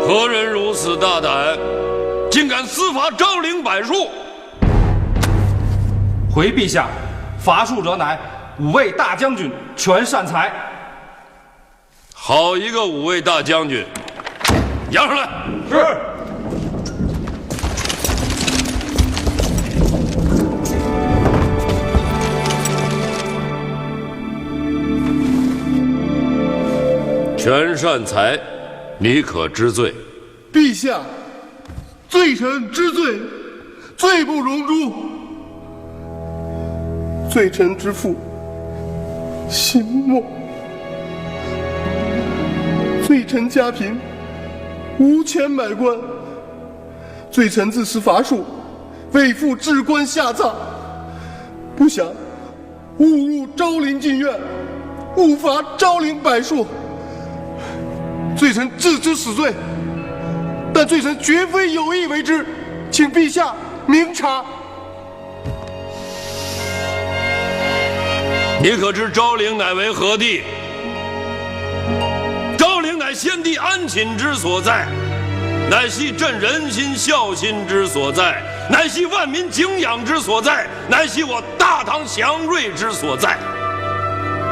何人如此大胆，竟敢私伐昭陵柏树？回陛下，伐树者乃5位大将军全善才。好一个5位大将军！押上来。是。全善才，你可知罪？陛下，罪臣知罪，罪不容诛。罪臣之父，辛默。罪臣家贫，无钱买官。罪臣自食伐树，为父置官下葬。不想误入昭陵禁苑，误伐昭陵柏树。罪臣自知死罪，但罪臣绝非有意为之，请陛下明察。你可知昭陵乃为何地？昭陵乃先帝安寝之所在，乃系朕人心孝心之所在，乃系万民敬仰之所在，乃系我大唐祥瑞之所在。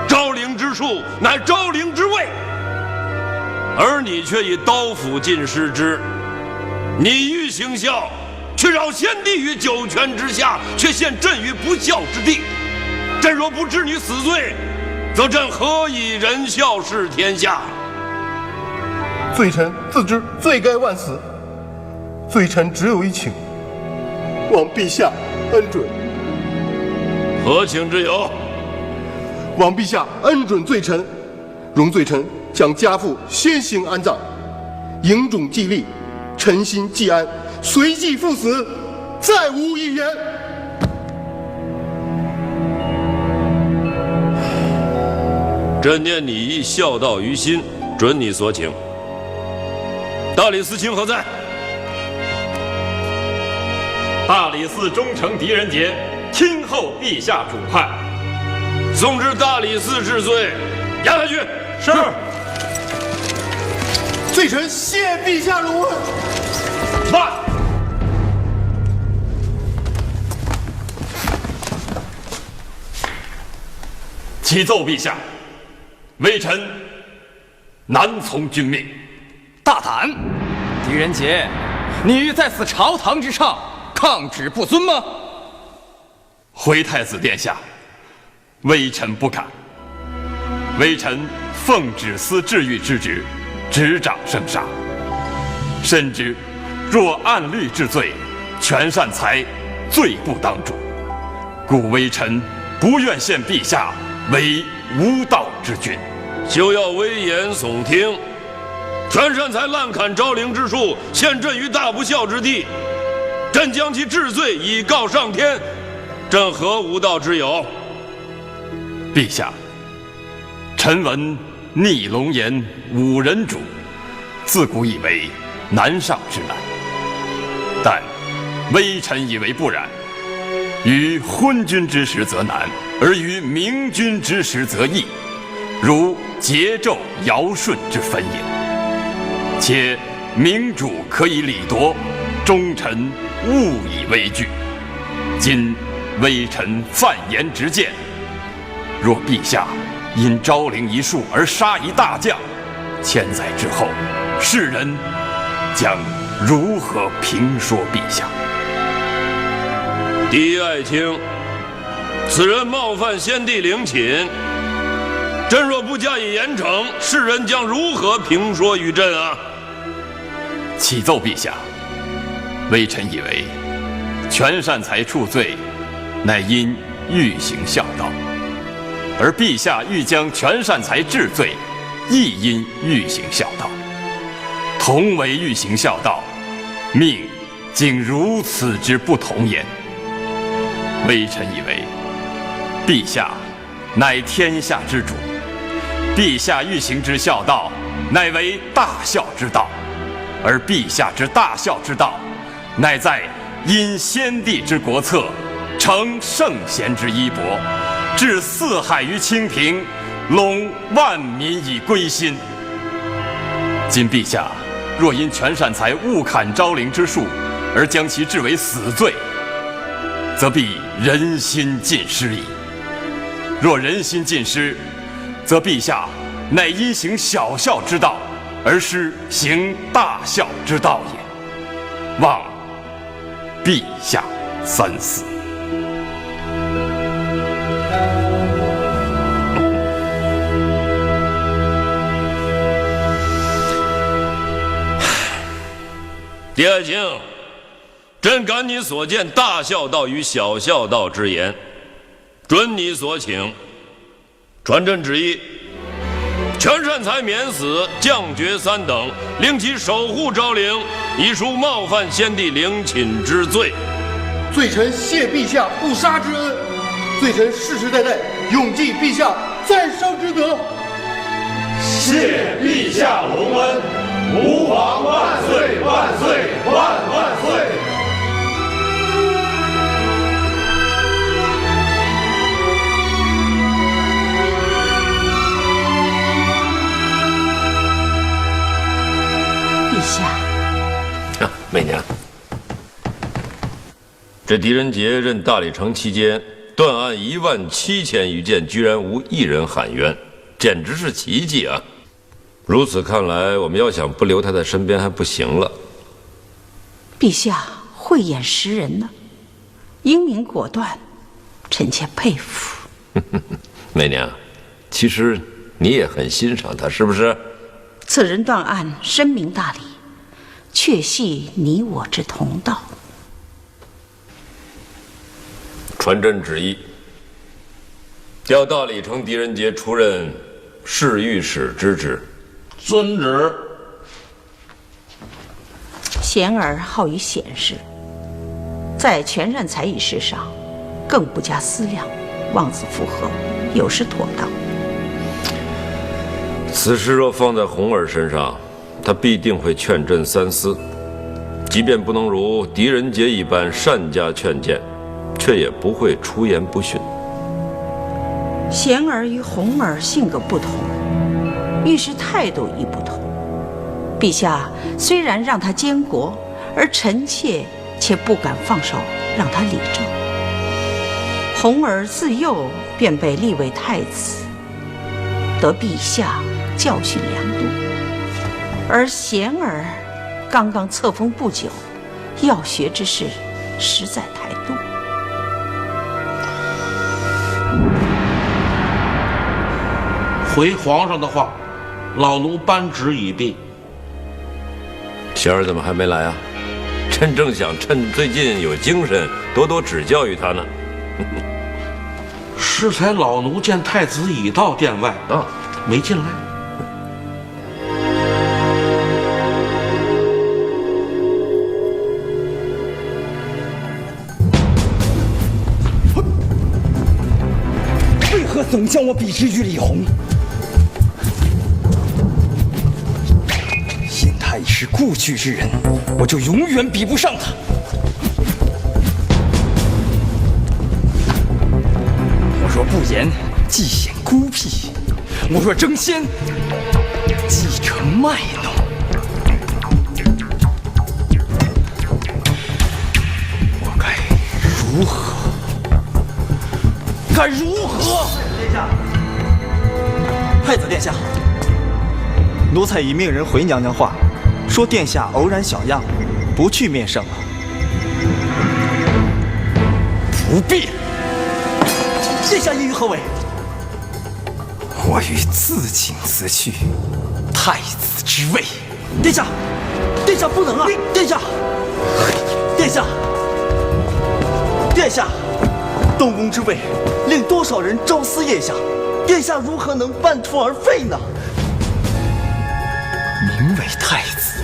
昭陵之术，乃昭陵之位。而你却以刀斧尽失之，你欲行孝，却扰先帝于九泉之下，却陷朕于不孝之地。朕若不治你死罪，则朕何以仁孝治天下？罪臣自知罪该万死，罪臣只有一请，望陛下恩准。何请之有？望陛下恩准罪臣，容罪臣将家父先行安葬，营冢祭立，臣心既安，随即赴死，再无一言。朕念你亦孝道于心，准你所请。大理寺卿何在？大理寺忠诚狄仁杰，听候陛下主判。送至大理寺治罪，押下去。是。罪臣谢陛下容恩。慢！启奏陛下，微臣难从君命。大胆！狄仁杰，你欲在此朝堂之上抗旨不遵吗？回太子殿下，微臣不敢。微臣奉旨司治狱之职，执掌生杀，深知若按律治罪，全善才罪不当诛，故微臣不愿陷陛下为无道之君。休要危言耸听，全善才滥砍昭陵之树，陷朕于大不孝之地，朕将其治罪以告上天，朕何无道之有？陛下，臣闻逆龙颜五人主，自古以为难上之难，但微臣以为不然。于昏君之时则难，而于明君之时则易，如桀纣尧舜之分也。且明主可以礼夺，忠臣勿以为惧。今微臣犯言直谏，若陛下因昭陵一树而杀一大将，1000载之后，世人将如何评说陛下？狄爱卿，此人冒犯先帝陵寝，朕若不加以严惩，世人将如何评说于朕啊？启奏陛下，微臣以为，全善才处罪，乃因欲行孝道，而陛下欲将全善才治罪，亦因欲行孝道，同为欲行孝道，命竟如此之不同焉。微臣以为，陛下乃天下之主，陛下欲行之孝道，乃为大孝之道，而陛下之大孝之道，乃在因先帝之国策，承圣贤之衣钵，置四海于清平，拢万民以归心。今陛下若因权善财误砍昭陵之术，而将其治为死罪，则必人心尽失矣。若人心尽失，则陛下乃因行小孝之道，而失行大孝之道也，望陛下三思。狄爱卿，朕感你所见大孝道与小孝道之言，准你所请。传朕旨意，权善财免死，降爵3等，令其守护昭陵，以赎冒犯先帝陵寝之罪。罪臣谢陛下不杀之恩，罪臣世世代代永记陛下在上之德。谢陛下隆恩，吾皇万岁万岁万万岁！陛下，媚娘，这狄仁杰任大理城期间，断案17000余件，居然无一人喊冤，简直是奇迹啊！如此看来，我们要想不留他在身边还不行了。陛下慧眼识人呢，英明果断，臣妾佩服。媚娘，其实你也很欣赏他，是不是？此人断案深明大理，确系你我之同道。传朕旨意，调大理城狄仁杰出任侍御史之职。遵旨。贤儿好于显事，在权善财一事上，更不加思量，妄自附和，有失妥当。此事若放在红儿身上，他必定会劝朕三思。即便不能如狄仁杰一般善加劝谏，却也不会出言不逊。贤儿与红儿性格不同，遇事态度亦不同。陛下虽然让他监国，而臣妾却不敢放手让他理政。红儿自幼便被立为太子，得陛下教训良多，而贤儿刚刚册封不久，要学之事实在太多。回皇上的话，老奴颁旨已毕。贤儿怎么还没来啊？朕正想趁最近有精神，多多指教于他呢。适才老奴见太子已到殿外，没进来。为何总将我比之于李弘？嫌他已是故去之人，我就永远比不上他。我若不言，既显孤僻；我若争先，既成卖弄。我该如何？该如何？殿下，太子殿下，奴才已命人回娘娘话，说殿下偶然小恙，不去面圣了。不必。殿下意于何为？我欲自请辞去太子之位。殿下，殿下不能啊！殿下，殿下，殿下，东宫之位，令多少人朝思夜想，殿下如何能半途而废呢？名为太子，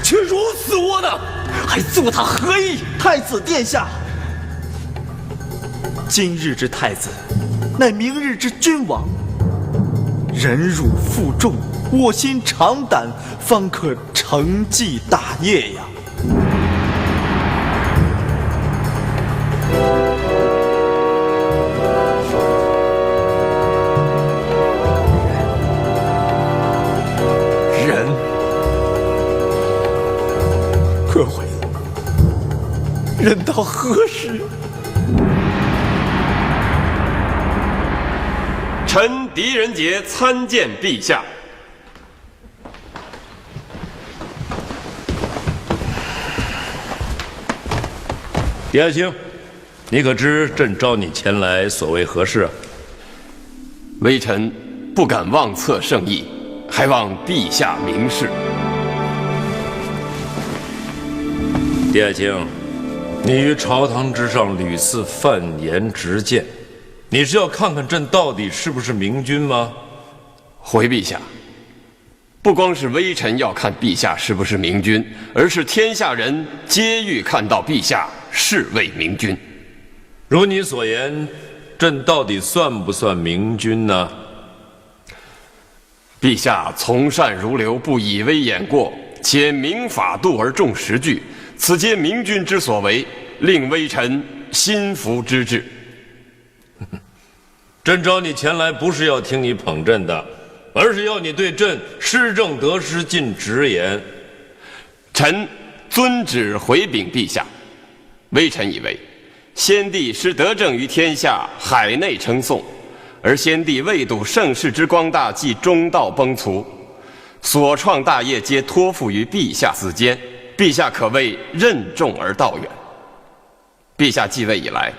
却如此窝囊，还做他何意？太子殿下，今日之太子，乃明日之君王。忍辱负重，卧薪尝胆，方可成绩大业呀！何悔？人到何时？臣狄仁杰参见陛下。狄爱卿，你可知朕召你前来所为何事啊？微臣不敢妄测圣意，还望陛下明示。狄爱卿，你于朝堂之上屡次犯言直谏，你是要看看朕到底是不是明君吗？回陛下，不光是微臣要看陛下是不是明君，而是天下人皆欲看到陛下是为明君。如你所言，朕到底算不算明君呢？陛下从善如流，不以威掩过，且明法度而重实据，此皆明君之所为，令微臣心服之至。朕召你前来，不是要听你捧朕的，而是要你对朕施政得失尽直言。臣遵旨回禀陛下。微臣以为，先帝施德政于天下，海内称颂，而先帝未睹盛世之光大，即中道崩殂，所创大业皆托付于陛下子监，陛下可谓任重而道远。陛下继位以来，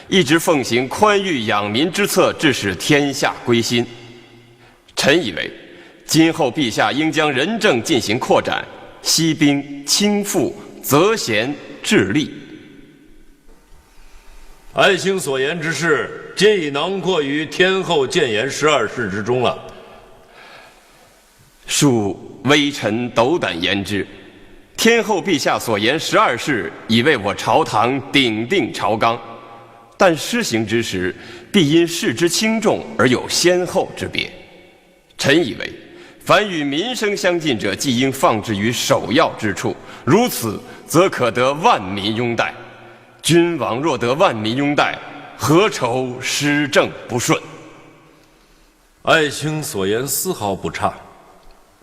一直奉行宽裕养民之策，致使天下归心。臣以为，今后陛下应将仁政进行扩展，息兵轻赋，择贤治吏。爱卿所言之事，皆已囊括于天后谏言12事之中了。恕微臣斗胆言之，天后陛下所言12事，已为我朝堂鼎定朝纲，但施行之时，必因事之轻重而有先后之别。臣以为，凡与民生相近者，既应放置于首要之处，如此，则可得万民拥戴。君王若得万民拥戴，何愁施政不顺？爱卿所言丝毫不差。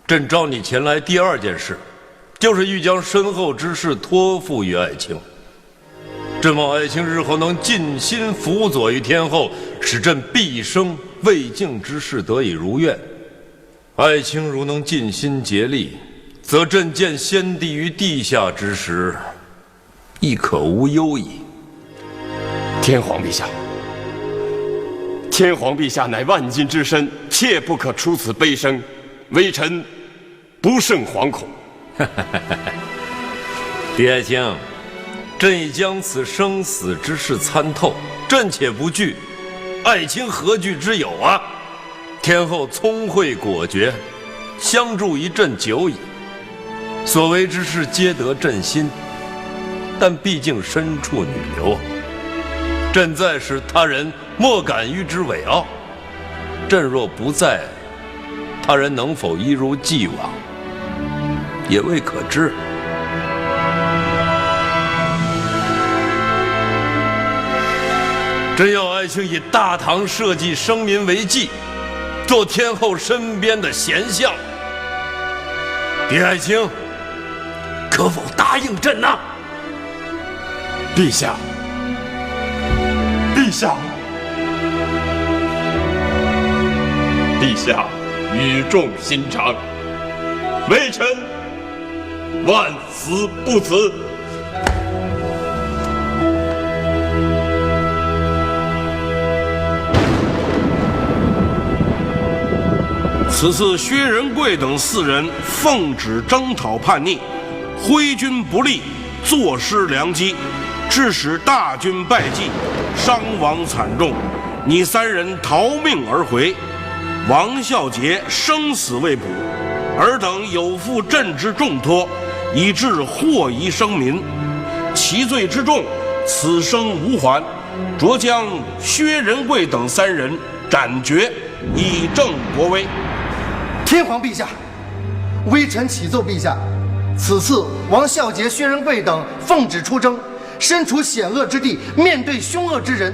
朕召你前来第2件事，就是欲将身后之事托付于爱卿。朕望爱卿日后能尽心辅佐于天后，使朕毕生未竟之事得以如愿。爱卿如能尽心竭力，则朕见先帝于地下之时，亦可无忧矣。天皇陛下，天皇陛下乃万金之身，切不可出此悲声，微臣不胜惶恐。狄爱卿，朕已将此生死之事参透，朕且不惧，爱卿何惧之有啊？天后聪慧果决，相助于朕久矣，所为之事皆得朕心，但毕竟身处女流，朕在时，他人莫敢与之违傲；朕若不在，他人能否一如既往，也未可知。朕要爱卿以大唐社稷生民为祭，做天后身边的贤相。狄爱卿，可否答应朕呢？陛下，陛下，陛下语重心长，微臣万死不辞。此次薛仁贵等4人奉旨征讨叛逆，挥军不利，坐失良机，致使大军败绩，伤亡惨重。你3人逃命而回，王孝杰生死未卜，尔等有负朕之重托，以致祸夷生民，其罪之重，此生无还，着将薛仁贵等3人斩决，以正国威。天皇陛下，微臣启奏陛下，此次王孝杰、薛仁贵等奉旨出征，身处险恶之地，面对凶恶之人，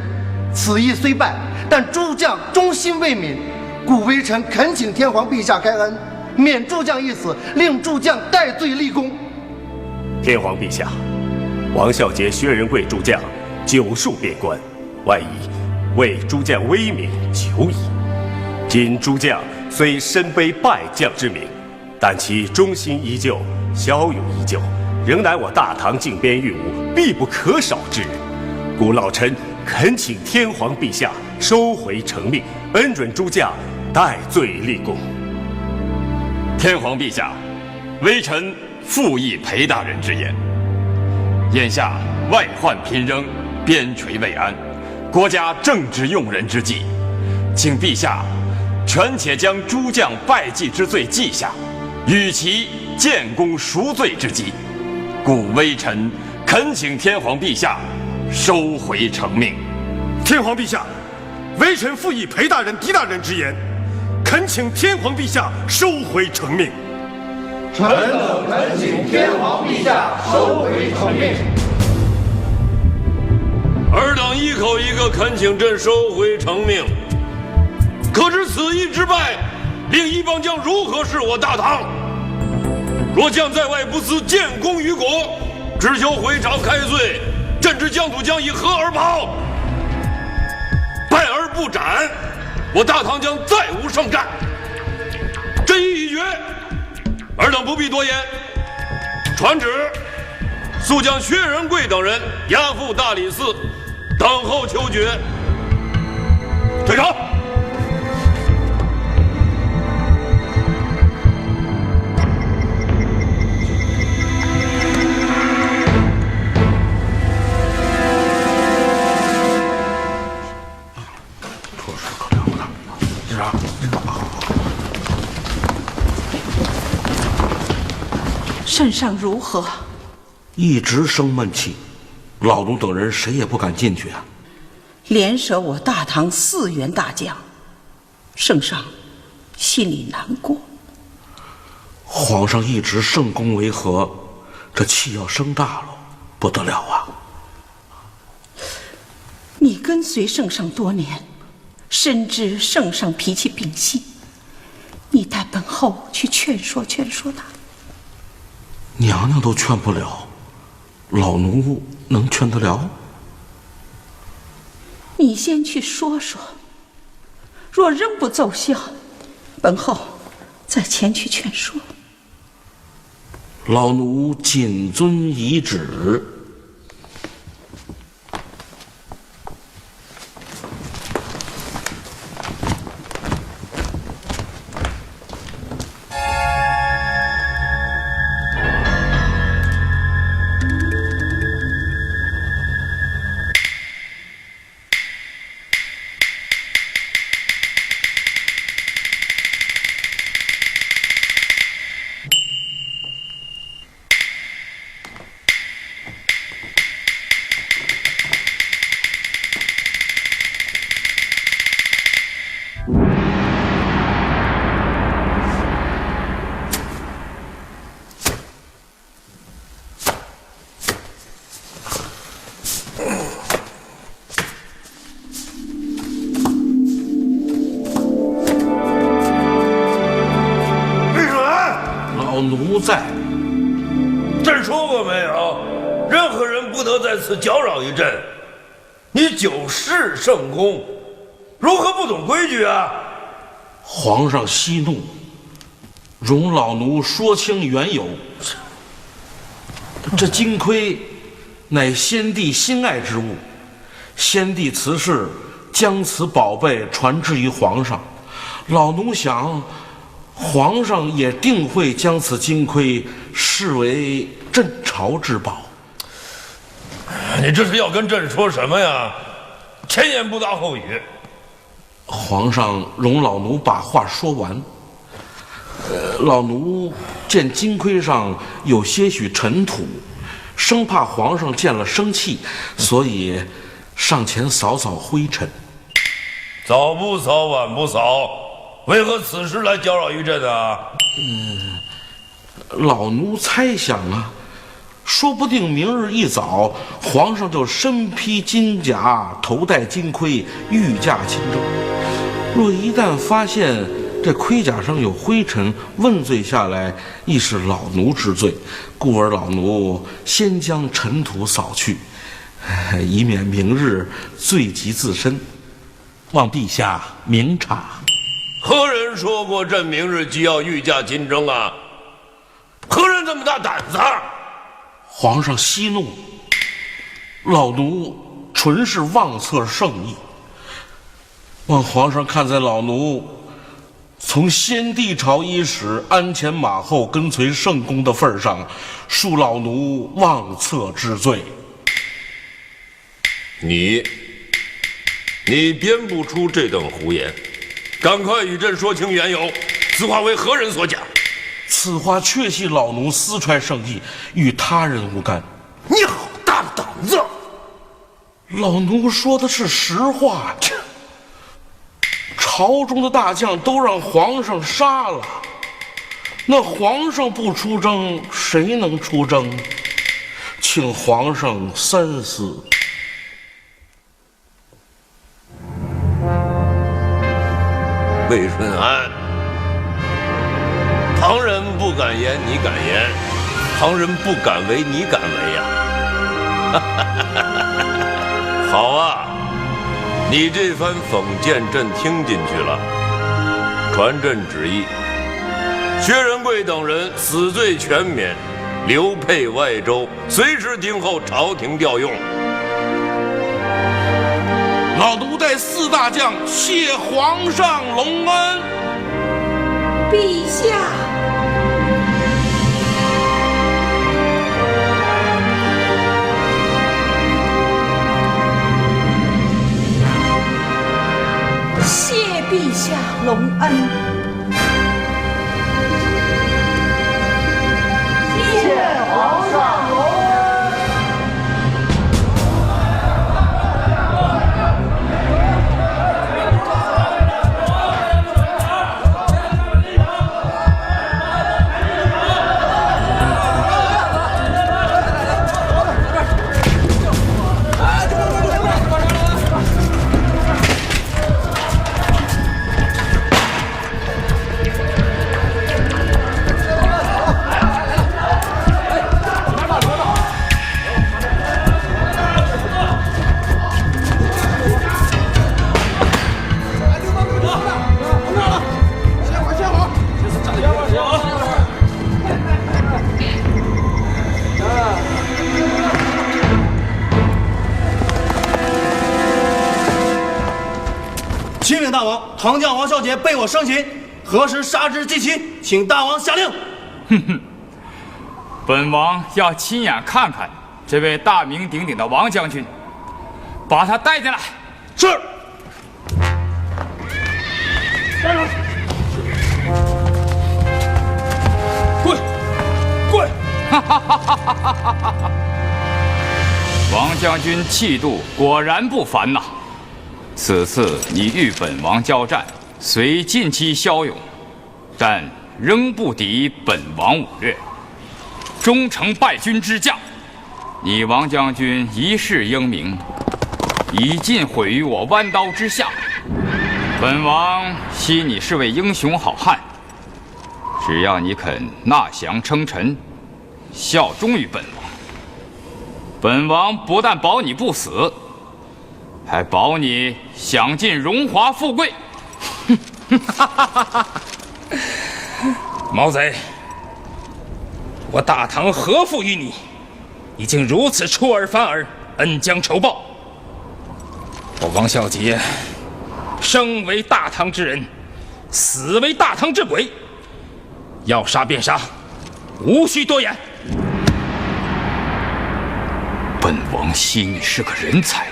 此役虽败，但诸将忠心未泯，故微臣恳请天皇陛下开恩，免诸将一死，令诸将戴罪立功。天皇陛下，王孝杰、薛仁贵诸将久戍边关，外以为诸将威名久矣。今诸将虽身背败将之名，但其忠心依旧，骁勇依旧，仍乃我大唐靖边御武必不可少之人。故老臣恳请天皇陛下收回成命，恩准诸将戴罪立功。天皇陛下，微臣复议裴大人之言。眼下外患频仍，边陲未安，国家正值用人之际，请陛下权且将诸将败绩之罪记下，与其建功赎罪之机。故微臣恳请天皇陛下收回成命。天皇陛下，微臣复议裴大人、狄大人之言，恳请天皇陛下收回成命。臣等恳请天皇陛下收回成命。尔等一口一个恳请朕收回成命，可知此一之败，令一邦将如何是我大唐？若将在外不思建功于国，只求回朝开罪，朕之疆土将以何而保？败而不斩，我大唐将再无胜战。朕意已决，尔等不必多言。传旨，速将薛仁贵等人押赴大理寺，等候求决。退朝。圣上如何？一直生闷气，老奴等人谁也不敢进去啊。连舍我大唐4员大将，圣上心里难过。皇上一直圣功为和，这气要生大了，不得了啊！你跟随圣上多年，深知圣上脾气秉性，你带本后去劝说劝说他。娘娘都劝不了，老奴能劝得了？你先去说说，若仍不奏效，本后再前去劝说。老奴谨遵遗旨。在，朕说过没有？任何人不得在此搅扰于朕。你久视圣功，如何不懂规矩啊？皇上息怒，容老奴说清缘由。这金盔乃先帝心爱之物，先帝辞世，将此宝贝传至于皇上。老奴想，皇上也定会将此金盔视为镇朝之宝。你这是要跟朕说什么呀？前言不搭后语。皇上容老奴把话说完。老奴见金盔上有些许尘土，生怕皇上见了生气，所以上前扫扫灰尘。早不扫，晚不扫，为何此时来搅扰于朕啊？老奴猜想啊，说不定明日一早，皇上就身披金甲，头戴金盔，御驾亲征。若一旦发现这盔甲上有灰尘，问罪下来亦是老奴之罪，故而老奴先将尘土扫去，以免明日罪及自身，望陛下明察。何人说过朕明日即要御驾亲征啊？何人这么大胆子？皇上息怒，老奴纯是妄测圣意，望皇上看在老奴从先帝朝伊始鞍前马后跟随圣公的份上，恕老奴妄测之罪。你编不出这等胡言，赶快与朕说清缘由。此话为何人所讲？此话确系老奴私揣圣意，与他人无干。你好大的胆子！老奴说的是实话。朝中的大将都让皇上杀了，那皇上不出征，谁能出征？请皇上三思。魏顺安，旁人不敢言，你敢言；旁人不敢为，你敢为呀！好啊，你这番讽谏朕听进去了。传朕旨意，薛仁贵等人死罪全免，流配外州，随时听候朝廷调用。老奴带4大将谢皇上隆恩。陛下，谢陛下隆恩。谢皇上隆恩。启禀大王，唐将王孝杰被我生擒，何时杀之即期？请大王下令。哼哼，本王要亲眼看看这位大名鼎鼎的王将军，把他带进来。是。跪，跪！哈哈哈哈哈哈！王将军气度果然不凡呐。此次你与本王交战，虽尽其骁勇，但仍不敌本王武略，终成败军之将。你王将军一世英名，已尽毁于我弯刀之下。本王惜你是位英雄好汉，只要你肯纳降称臣，效忠于本王，本王不但保你不死，还保你享尽荣华富贵。毛贼，我大唐何负于你？你竟如此出尔反尔，恩将仇报。我王孝杰生为大唐之人，死为大唐之鬼，要杀便杀，无需多言。本王惜你是个人才，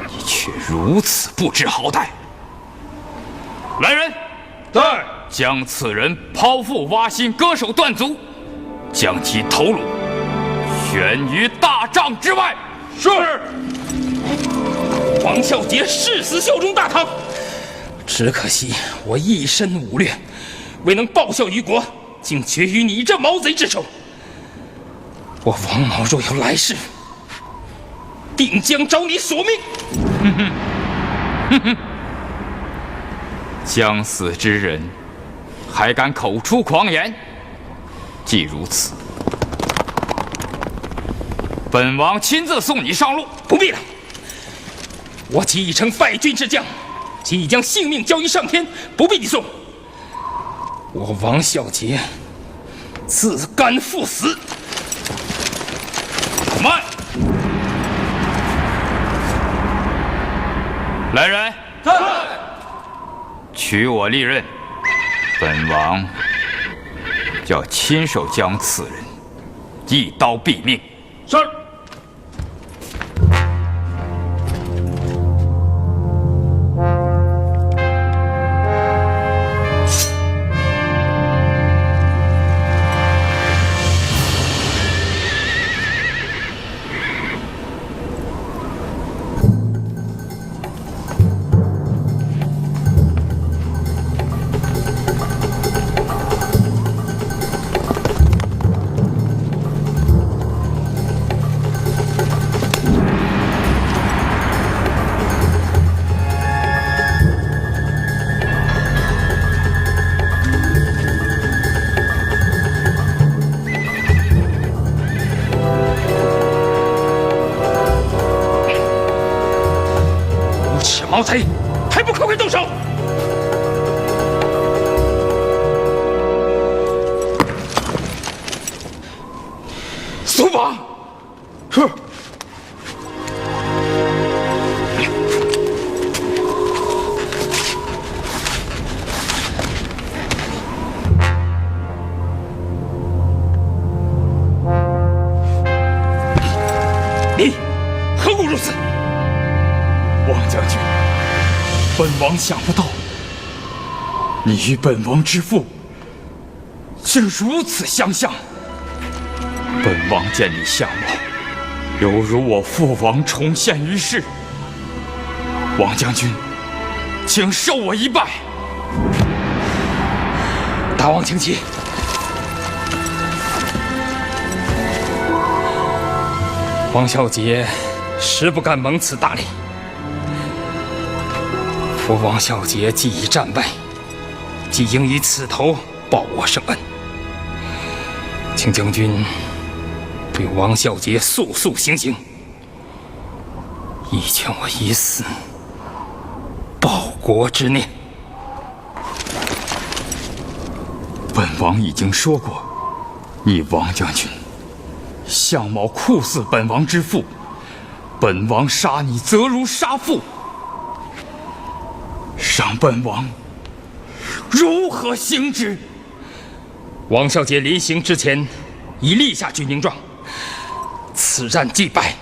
你却如此不知好歹。来人，在，将此人剖腹挖心，割手断足，将其头颅悬于大帐之外。是。王孝杰誓死效忠大唐，只可惜我一身武略，未能报效于国，竟绝于你这毛贼之手。我王莽若有来世，定将找你索命。将死之人，还敢口出狂言？既如此，本王亲自送你上路。不必了，我既已成败军之将，既已将性命交于上天，不必你送。我王孝杰自甘赴死。慢！来人！在！取我利刃，本王要亲手将此人一刀毙命。是。毛贼，还不快快动手！苏王，是。你何故如此？王将军，本王想不到，你与本王之父竟如此相像。本王见你相貌，犹如我父王重现于世。王将军，请受我一拜。大王请起。王孝杰实不敢蒙此大礼。父王孝杰既已战败，即应以此头报我圣恩。请将军对王孝杰速速行刑，以劝我以死报国之念。本王已经说过，你王将军相貌酷似本王之父，本王杀你则如杀父，让本王如何行之？王孝杰临行之前已立下军令状，此战既败，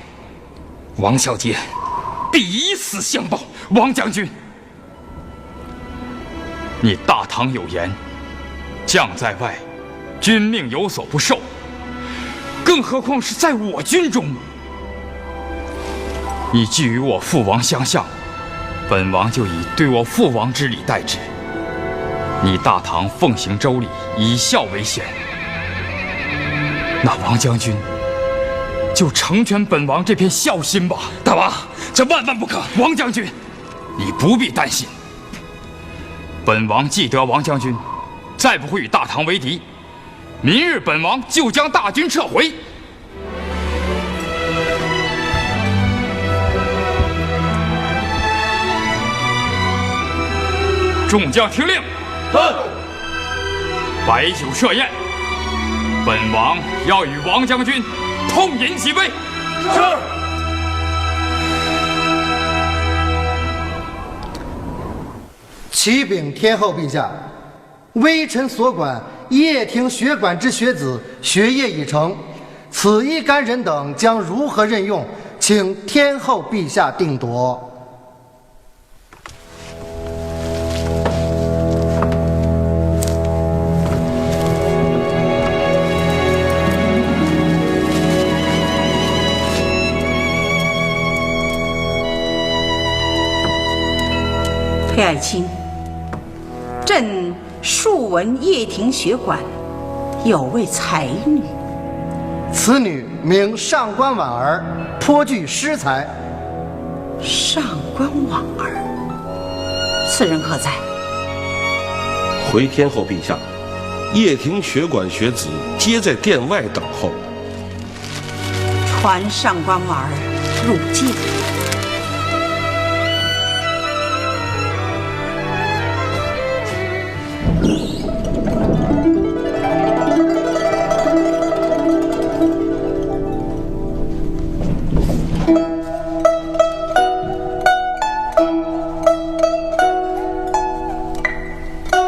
王孝杰必以死相报。王将军，你大唐有言，将在外，君命有所不受，更何况是在我军中？你既与我父王相像，本王就以对我父王之礼待之。你大唐奉行周礼，以孝为先，那王将军就成全本王这片孝心吧。大王，这万万不可！王将军，你不必担心，本王既得王将军，再不会与大唐为敌。明日本王就将大军撤回。众将听令！摆酒设宴，本王要与王将军痛饮几杯。是。启禀天后陛下，微臣所管掖庭学馆之学子学业已成，此一干人等将如何任用，请天后陛下定夺。裴爱卿，朕数闻掖庭学馆有位才女，此女名上官婉儿，颇具诗才。上官婉儿，此人何在？回天后陛下，掖庭学馆学子皆在殿外等候。传上官婉儿入境。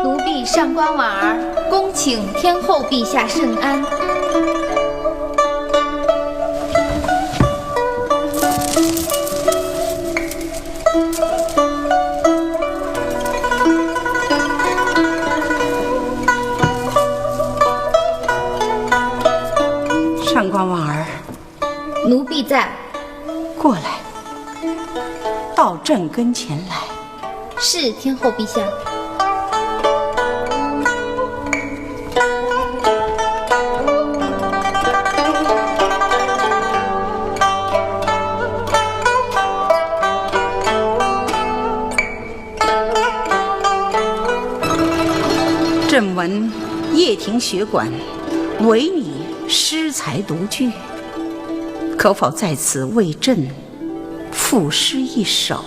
奴婢上官婉儿恭请天后陛下圣安。上官婉儿，奴婢在。过来，到朕跟前来。是天后陛下。朕闻掖庭学馆唯你诗才独具，可否在此为朕赋诗一首？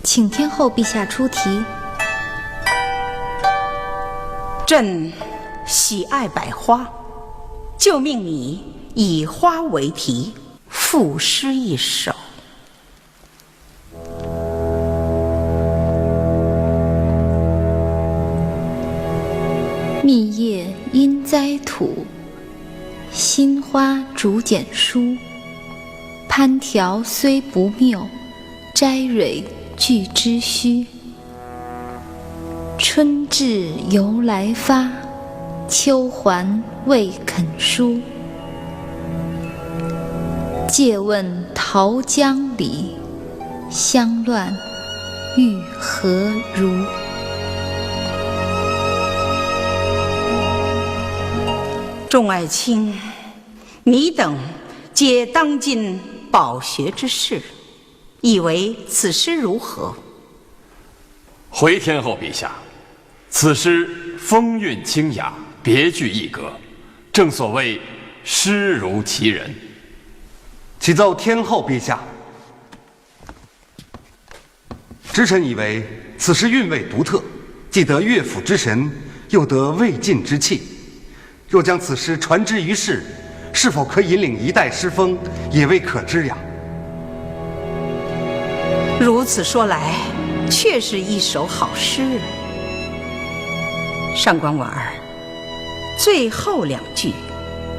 请天后陛下出题。朕喜爱百花，就命你以花为题，赋诗一首。密叶因栽土，新花逐简疏。攀条虽不谬，摘蕊俱之虚。春至犹来发，秋还未肯疏。借问桃江里，香乱欲何如？众爱卿，你等皆当今饱学之士，以为此诗如何？回天后陛下，此诗风韵清雅，别具一格，正所谓诗如其人。启奏天后陛下，知臣以为此诗韵味独特，既得乐府之神，又得魏晋之气。若将此诗传之于世，是否可引领一代诗风，也未可知呀。如此说来，确是一首好诗。上官婉儿，最后两句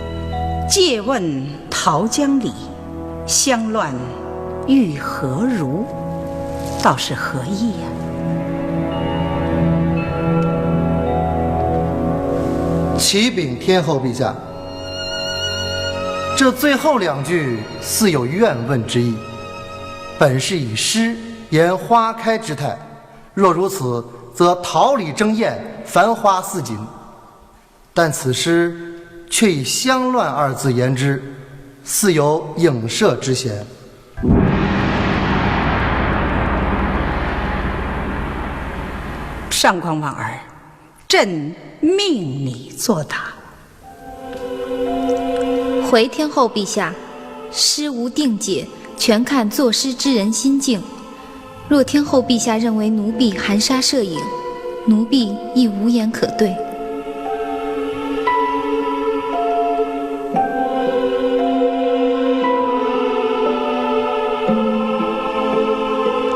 “借问桃江里，香乱欲何如”，倒是何意呀？启禀天后陛下，这最后两句似有愿问之意。本是以诗言花开之态，若如此，则桃李争艳，繁花似锦。但此诗却以香乱二字言之，似有影射之嫌。上官婉儿，朕命你作答。回天后陛下，诗无定解，全看作诗之人心境。若天后陛下认为奴婢含沙射影，奴婢亦无言可对。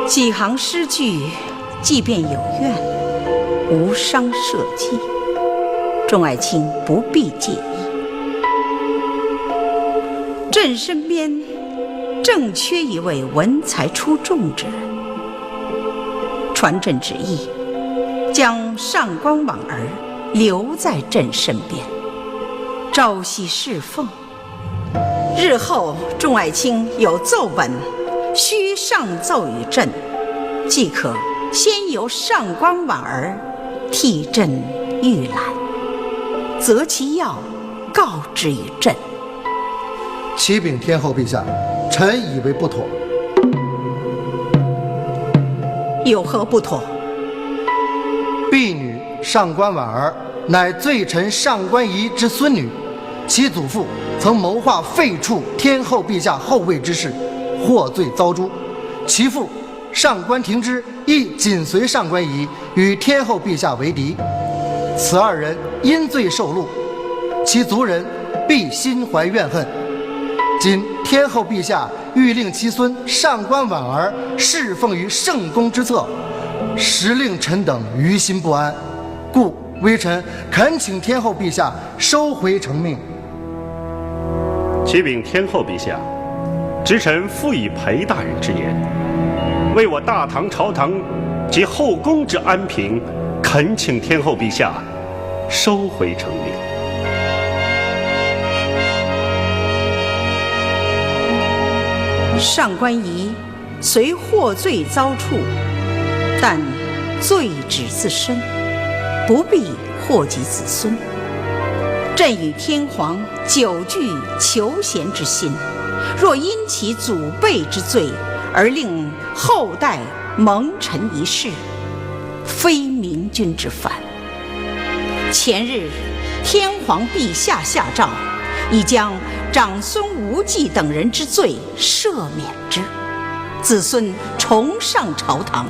几行诗句，即便有怨，无伤社稷，众爱卿不必介意。朕身边正缺一位文才出众之人，传朕旨意，将上官婉儿留在朕身边，朝夕侍奉。日后众爱卿有奏本，须上奏于朕，即可先由上官婉儿替朕预览，择其要告之于朕。启禀天后陛下，臣以为不妥。有何不妥？婢女上官婉儿乃罪臣上官仪之孙女，其祖父曾谋划废黜天后陛下后位之事，获罪遭诛。其父上官庭之亦紧随上官仪与天后陛下为敌，此二人因罪受戮，其族人必心怀怨恨。今天后陛下欲令其孙上官婉儿侍奉于圣公之侧，实令臣等于心不安，故微臣恳请天后陛下收回成命。启禀天后陛下，直臣复以裴大人之言，为我大唐朝堂及后宫之安平，恳请天后陛下收回成命。上官仪虽获罪遭处，但罪止自身，不必祸及子孙。朕与天皇久具求贤之心，若因其祖辈之罪而令后代蒙尘一世，非明君之范。前日天皇陛下下诏，已将长孙无忌等人之罪赦免之，子孙重上朝堂。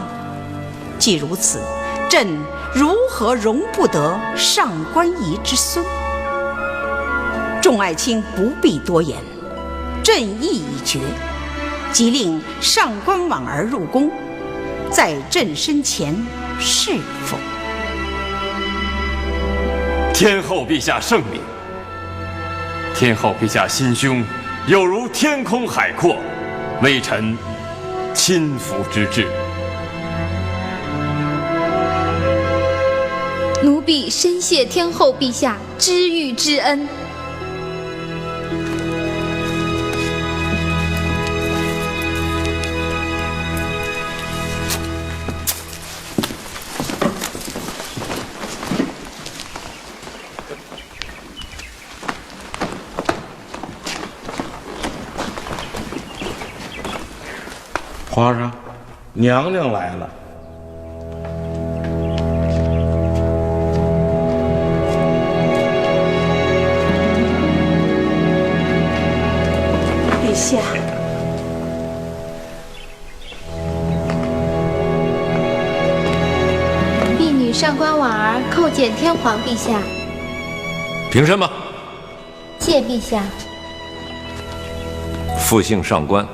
既如此，朕如何容不得上官仪之孙？众爱卿不必多言，朕意已决，即令上官婉儿入宫，在朕身前侍奉。天后陛下圣明。天后陛下心胸有如天空海阔，微臣亲服之至。奴婢深谢天后陛下知遇之恩。皇上，娘娘来了。陛下，婢女上官婉儿叩见天皇陛下。凭什么？谢陛下。复姓上官。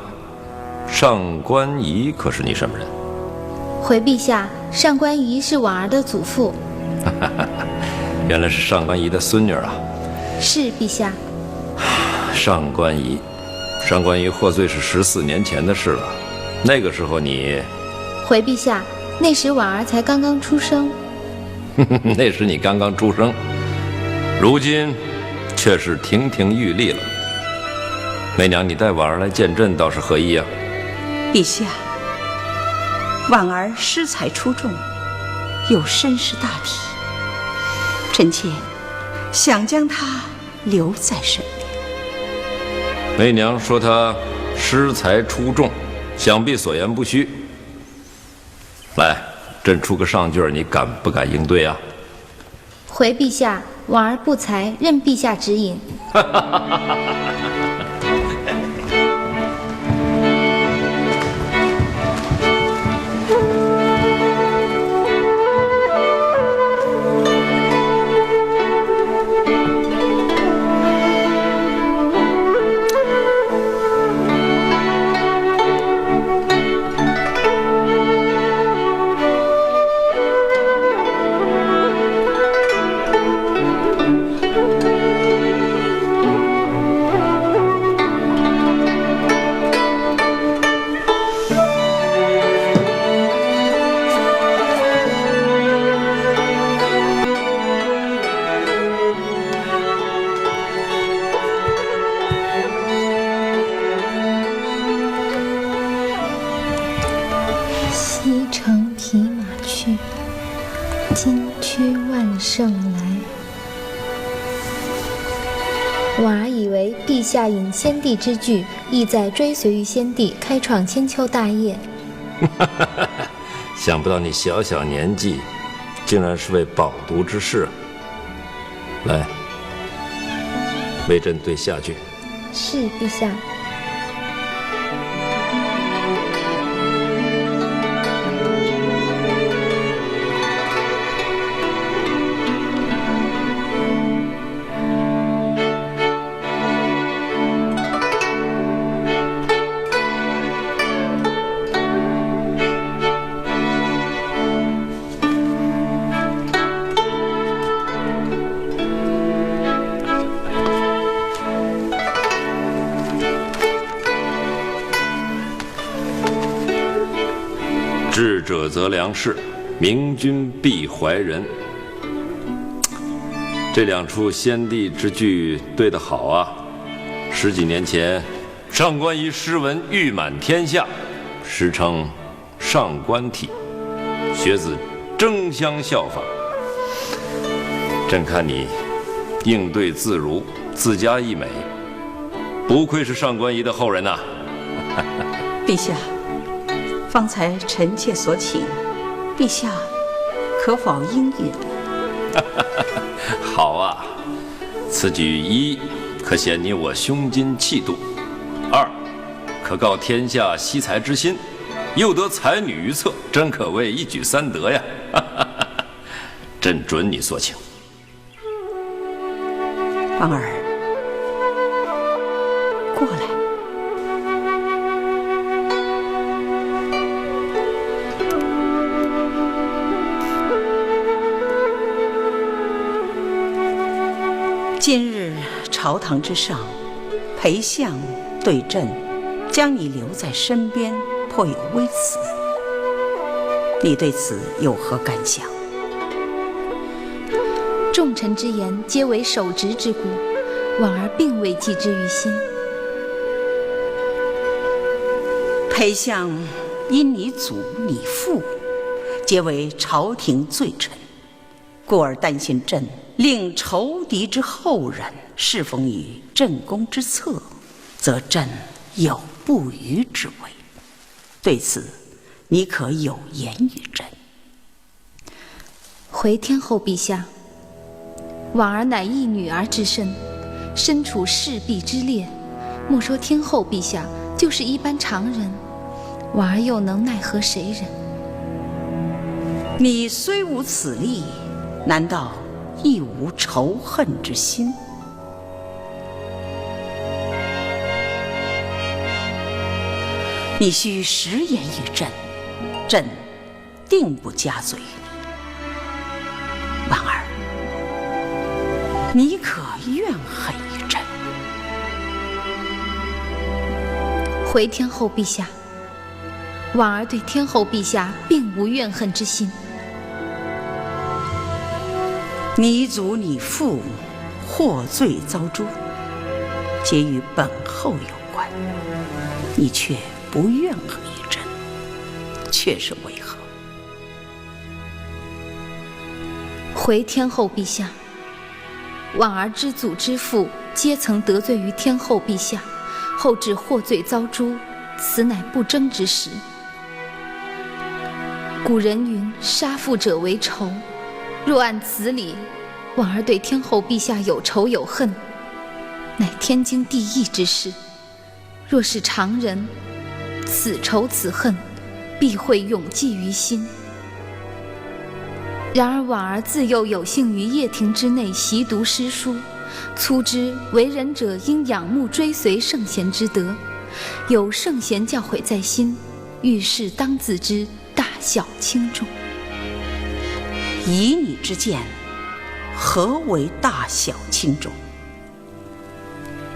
上官仪可是你什么人？回陛下，上官仪是婉儿的祖父。原来是上官仪的孙女啊！是陛下。上官仪获罪是14年前的事了，那个时候你……回陛下，那时婉儿才刚刚出生。那时你刚刚出生，如今却是亭亭玉立了。媚娘，你带婉儿来见朕，倒是何意啊？陛下，婉儿诗才出众，又身识大体，臣妾想将她留在身边。媚娘说她诗才出众，想必所言不虚。来，朕出个上句，你敢不敢应对啊？回陛下，婉儿不才，任陛下指引。婉儿以为陛下引先帝之举，意在追随于先帝，开创千秋大业。想不到你小小年纪竟然是位饱读之士啊！来，为朕对下句。是，陛下。智者则良士，明君必怀仁。这两处先帝之句对得好啊！10几年前，上官仪诗文誉满天下，时称上官体，学子争相效仿。朕看你应对自如，自家溢美，不愧是上官仪的后人呐！陛下，方才臣妾所请，陛下可否应允？好啊，此举一可显你我胸襟气度，二可告天下惜才之心，又得才女于侧，真可谓一举三得呀！朕准你所请。王儿，过来。今日朝堂之上，裴相对朕将你留在身边，颇有微词。你对此有何感想？众臣之言皆为守职之故，婉儿并未记之于心。裴相因你祖你父皆为朝廷罪臣，故而担心朕令仇敌之后人侍奉于朕宫之侧，则朕有不虞之危。对此，你可有言于朕？回天后陛下，婉儿乃一女儿之身，身处势必之列，莫说天后陛下，就是一般常人，婉儿又能奈何谁人？你虽无此力，难道亦无仇恨之心？你须实言于朕，朕定不加罪于你。婉儿，你可怨恨于朕？回天后陛下，婉儿对天后陛下并无怨恨之心。你祖你父获罪遭诛，皆与本后有关，你却不怨恨于朕，却是为何？回天后陛下，婉儿之祖之父皆曾得罪于天后陛下，后至获罪遭诛，此乃不争之时。古人云：杀父者为仇。若按此理，婉儿对天后陛下有仇有恨，乃天经地义之事。若是常人，此仇此恨必会永记于心。然而婉儿自幼有幸于掖庭之内习读诗书，粗知为人者应仰慕追随圣贤之德，有圣贤教诲在心，遇事当自知大小轻重。以你之见，何为大小轻重？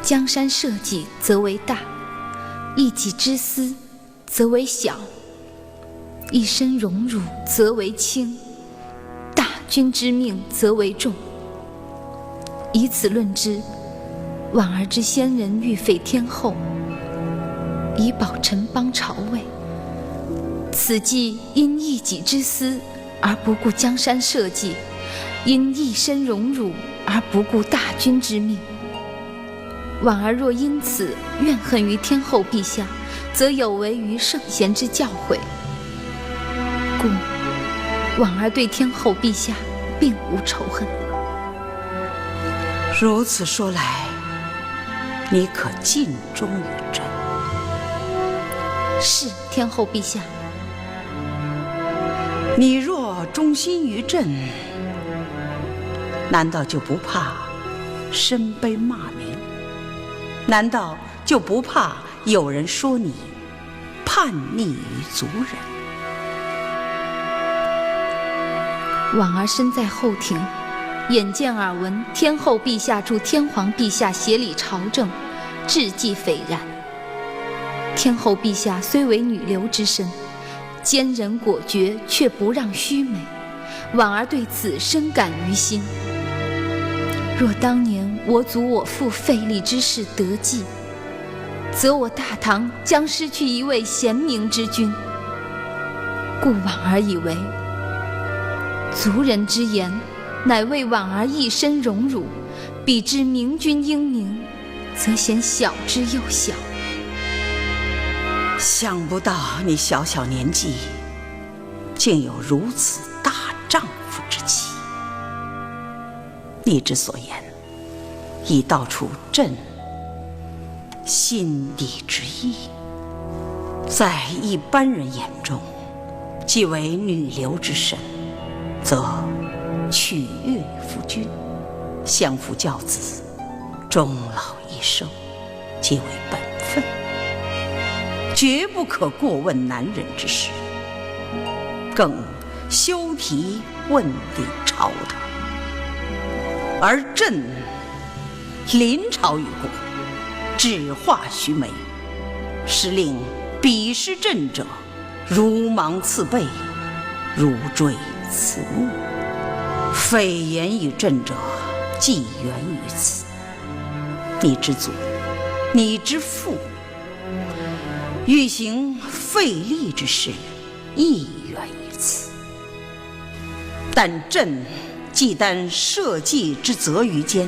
江山社稷则为大，一己之私则为小，一身荣辱则为轻，大君之命则为重。以此论之，婉儿之先人欲废天后，以保陈邦朝位，此即因一己之私而不顾江山社稷，因一身荣辱而不顾大君之命。婉儿若因此怨恨于天后陛下，则有违于圣贤之教诲，故婉儿对天后陛下并无仇恨。如此说来，你可尽忠于朕？是，天后陛下。你若忠心于朕，难道就不怕身被骂名？难道就不怕有人说你叛逆于族人？婉儿身在后庭，眼见耳闻天后陛下助天皇陛下协理朝政，志计斐然。天后陛下虽为女流之身，坚韧果决，却不让须眉。婉儿对此深感于心。若当年我祖我父费力之事得计，则我大唐将失去一位贤明之君。故婉儿以为，族人之言，乃为婉儿一身荣辱，比之明君英明，则显小之又小。想不到你小小年纪，竟有如此大丈夫之气。你之所言，已道出朕心底之意。在一般人眼中，既为女流之身，则取悦夫君，相夫教子，终老一生，皆为本分，绝不可过问男人之事，更休提问鼎朝堂。而朕临朝于国，指画须眉，实令鄙视朕者如芒刺背，如坠刺目。诽言于朕者，既源于此。你之祖，你之父，欲行废立之事，亦源于此。但朕既担社稷之责于肩，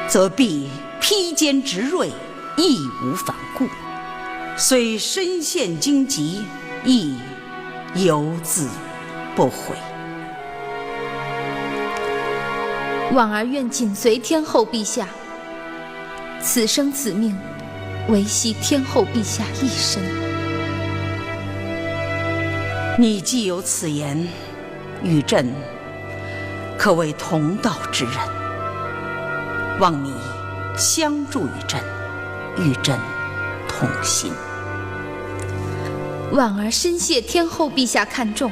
则必披坚执锐，义无反顾。虽身陷荆棘，亦犹自不悔。婉儿愿紧随天后陛下，此生此命，唯系天后陛下一身。你既有此言，与朕可谓同道之人，望你相助于朕，与朕同心。婉儿深谢天后陛下看重，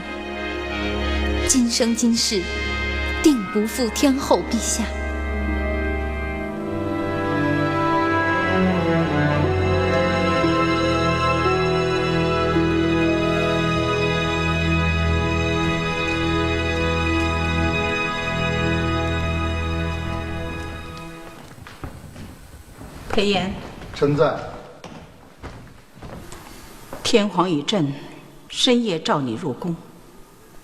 今生今世定不负天后陛下。裴炎，臣在。天皇与朕深夜召你入宫，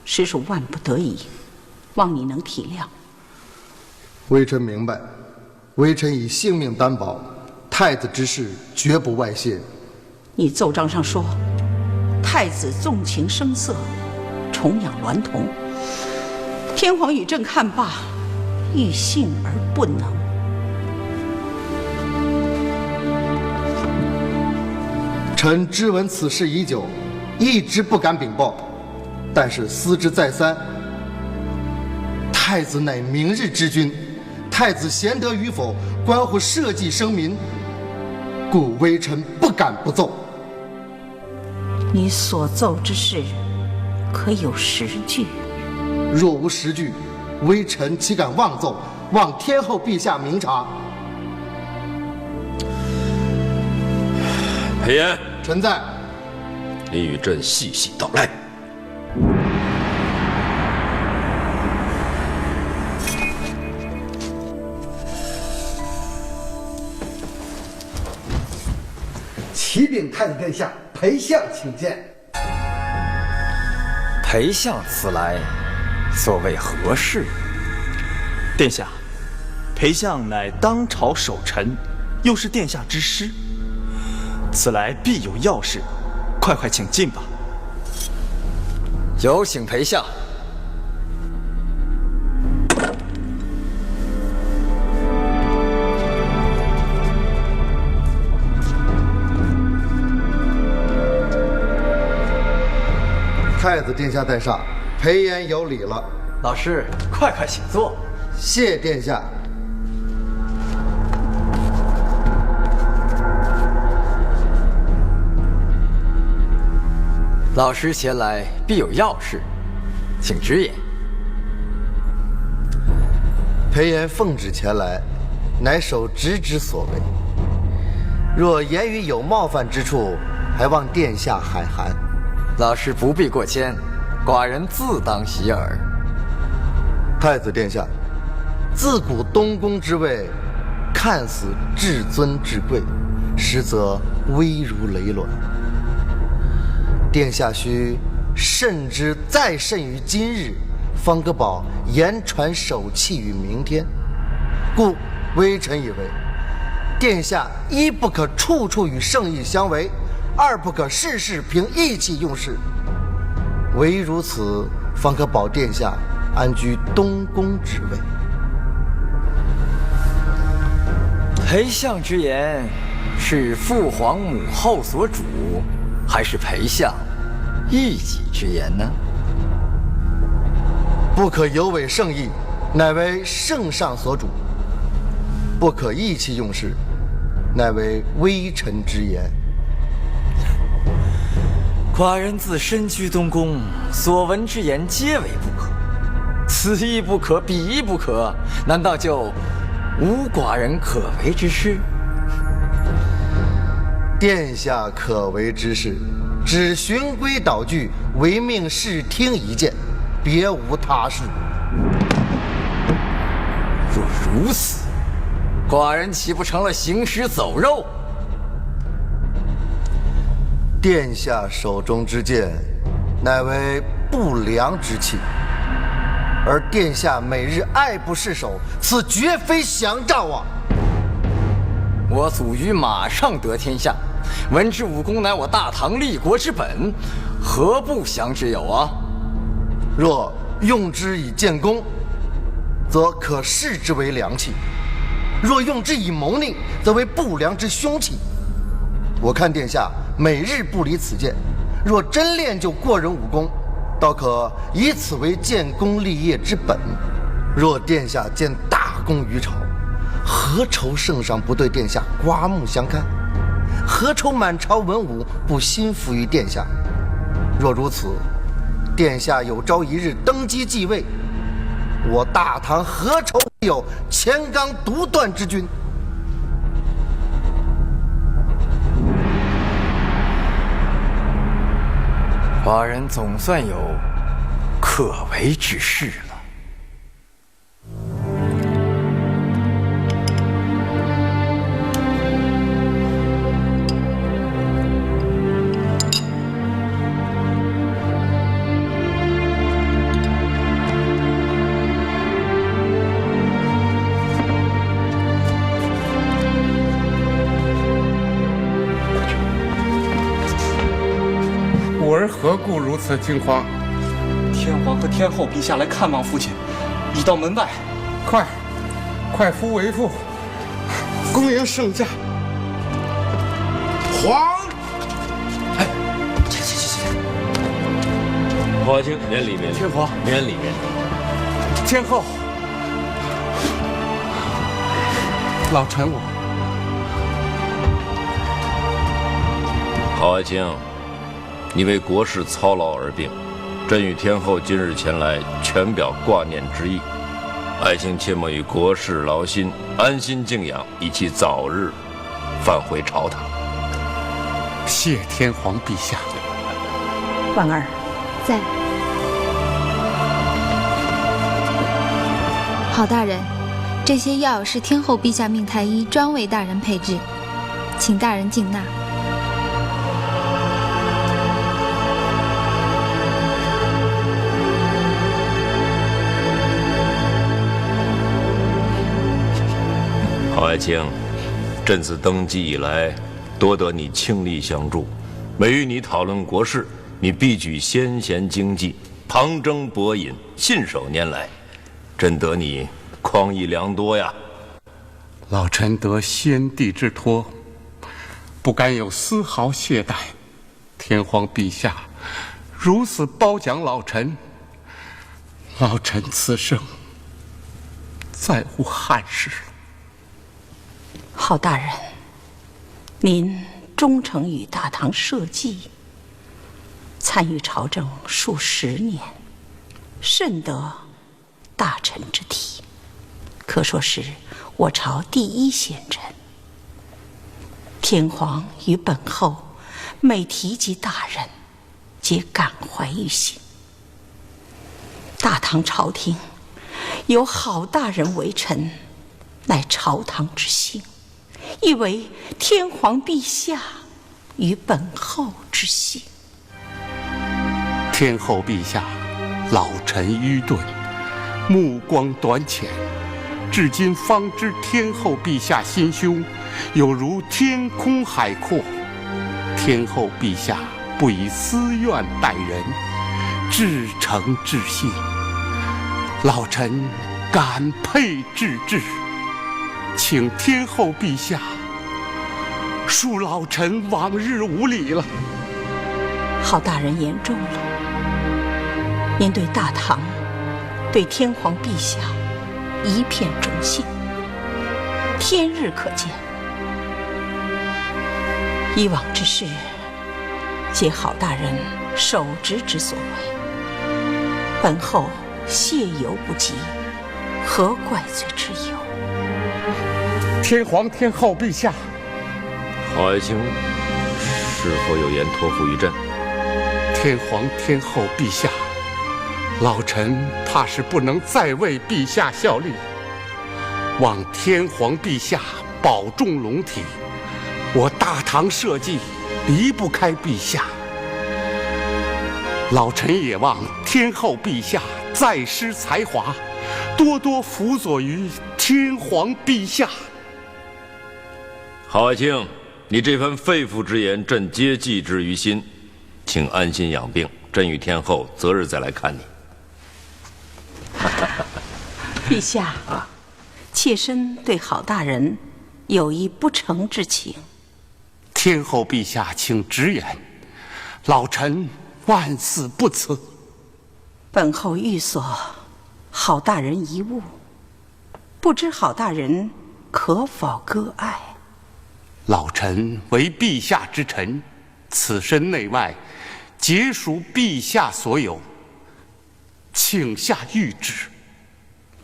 实属万不得已，望你能体谅。微臣明白，微臣以性命担保，太子之事绝不外泄。你奏章上说，太子纵情声色，宠养娈童，天皇与朕看罢，欲幸而不能。臣知闻此事已久，一直不敢禀报，但是思之再三。太子乃明日之君，太子贤德与否，关乎社稷生民，故微臣不敢不奏。你所奏之事，可有实据？若无实据，微臣岂敢妄奏？望天后陛下明察。裴炎，臣在。你与朕细细道来。启禀太子殿下，裴相请见。裴相此来，所谓何事？殿下，裴相乃当朝守臣，又是殿下之师，此来必有要事，快快请进吧。有请陪相。太子殿下在上，裴言有礼了。老师，快快请坐。谢殿下。老师前来必有要事，请直言。裴言奉旨前来，乃守职之所为。若言语有冒犯之处，还望殿下海涵。老师不必过谦，寡人自当洗耳。太子殿下，自古东宫之位，看似至尊至贵，实则危如累卵。殿下须慎之再慎于今日，方可保言传手气于明天。故微臣以为，殿下一不可处处与圣意相违，二不可事事凭义气用事。唯如此，方可保殿下安居东宫之位。裴相之言，是父皇母后所主，还是裴相一己之言呢？不可有违圣意，乃为圣上所主；不可意气用事，乃为微臣之言。寡人自身居东宫，所闻之言皆为不可。此亦不可，彼亦不可，难道就无寡人可为之事？殿下可为之事，只循规蹈矩，唯命视听一件，别无他事。若如此，寡人岂不成了行尸走肉？殿下手中之剑，乃为不良之器，而殿下每日爱不释手，此绝非降诏啊！我祖于马上得天下，闻之武功乃我大唐立国之本，何不降之有啊？若用之以建功，则可视之为良器；若用之以谋逆，则为不良之凶器。我看殿下每日不离此剑，若真练就过人武功，倒可以此为建功立业之本。若殿下建大功于朝，何愁圣上不对殿下刮目相看？何愁满朝文武不心服于殿下？若如此，殿下有朝一日登基继位，我大唐何愁有乾纲独断之君？寡人总算有可为之事了。吾儿何故如此惊慌？天皇和天后陛下来看望父亲，已到门外。快扶为父，恭迎圣驾。皇，去。华清，免礼。天皇，免礼。天后，老臣我。郝爱卿，你为国事操劳而病，朕与天后今日前来，全表挂念之意。爱卿切莫与国事劳心，安心静养，以期早日返回朝堂。谢天皇陛下。婉儿，在。郝大人，这些药是天后陛下命太医专为大人配制，请大人静纳。郝爱卿，自登基以来，多得你倾力相助，每与你讨论国事，你必举先贤经济，旁征博引，信手拈来，朕得你匡益良多呀。老臣得先帝之托，不敢有丝毫懈怠。天皇陛下如此褒奖老臣，老臣此生再无憾事了。郝大人，您忠诚于大唐社稷，参与朝政数10年，甚得大臣之体，可说是我朝第一贤臣。天皇与本后每提及大人，皆感怀于心。大唐朝廷有郝大人为臣，乃朝堂之幸，亦为天皇陛下与本后之幸。天后陛下，老臣愚钝，目光短浅，至今方知天后陛下心胸有如天空海阔。天后陛下不以私怨待人，至诚至信，老臣感佩至至，请天后陛下恕老臣往日无礼了。郝大人言重了，您对大唐、对天皇陛下一片忠信，天日可见。以往之事，皆郝大人守职之所为，本后谢犹不及，何怪罪之有？天皇天后陛下，郝爱卿是否有言托付于朕？天皇天后陛下，老臣怕是不能再为陛下效力，望天皇陛下保重龙体。我大唐社稷离不开陛下，老臣也望天后陛下再施才华，多多辅佐于天皇陛下。郝爱卿，你这番肺腑之言，朕皆记之于心，请安心养病，朕与天后择日再来看你。陛下，妾身对郝大人有一不诚之情。天后陛下，请直言，老臣万死不辞。本后寓所郝大人遗物，不知郝大人可否割爱？老臣为陛下之臣，此身内外皆属陛下所有，请下谕旨。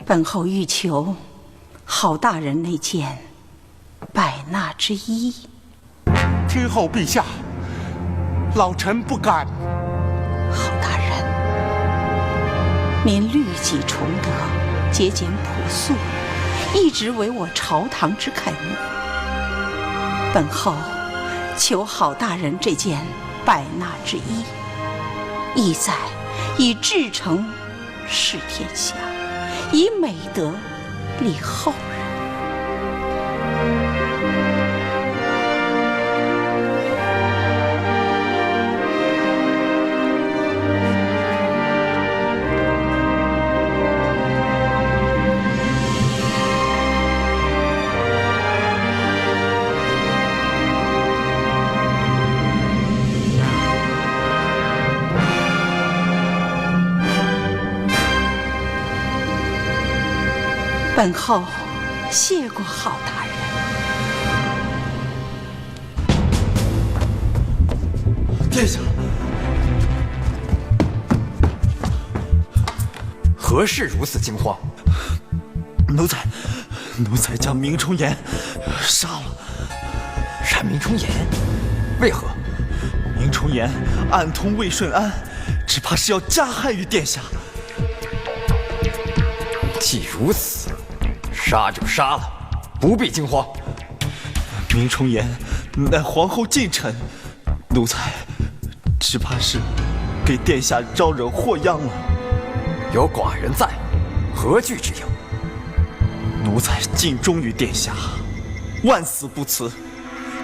本后欲求郝大人那件百纳之衣。天后陛下，老臣不敢。郝大人，您律己崇德，节俭朴素，一直为我朝堂之楷模。本后求郝大人这件百纳之衣，意在以至诚示天下，以美德立后人。本后谢过郝大人。殿下，何事如此惊慌？奴才将明崇俨杀了。杀明崇俨？为何？明崇俨暗通魏顺安，只怕是要加害于殿下。既如此，杀就杀了，不必惊慌。明崇俨乃皇后近臣，奴才只怕是给殿下招惹祸殃了。有寡人在，何惧之有？奴才尽忠于殿下，万死不辞。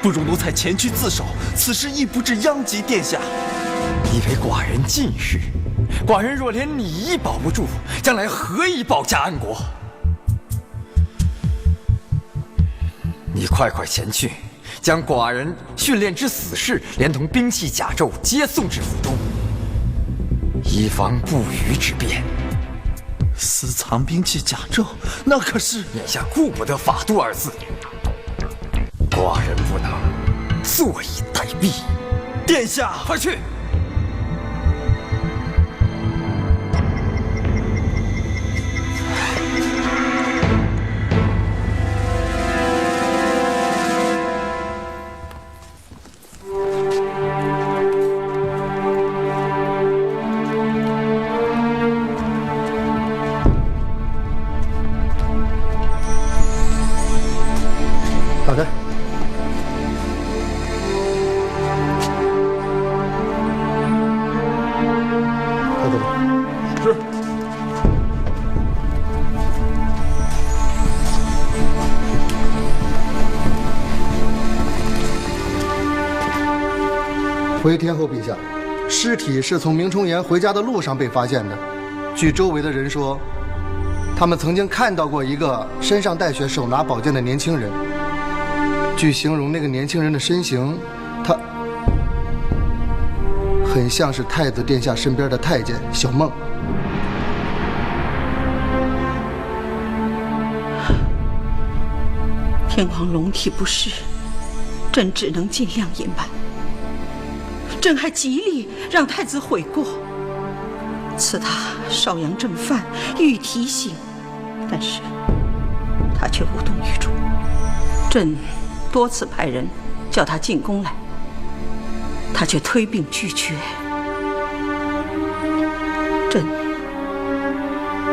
不如奴才前去自首，此事亦不至殃及殿下。以为寡人近视，寡人若连你亦保不住，将来何以保家安国？你快快前去，将寡人训练之死士，连同兵器甲胄，皆送至府中，以防不虞之变。私藏兵器甲胄，那可是眼下顾不得法度二字，寡人不能坐以待毙。殿下，快去！打开。开走吧。是。回天后陛下，尸体是从明冲岩回家的路上被发现的。据周围的人说，他们曾经看到过一个身上带血、手拿宝剑的年轻人。据形容，那个年轻人的身形，他很像是太子殿下身边的太监小孟。天皇龙体不适，朕只能尽量隐瞒。朕还极力让太子悔过，赐他少阳正饭，予以提醒，但是他却无动于衷。朕多次派人叫他进宫来，他却推病拒绝。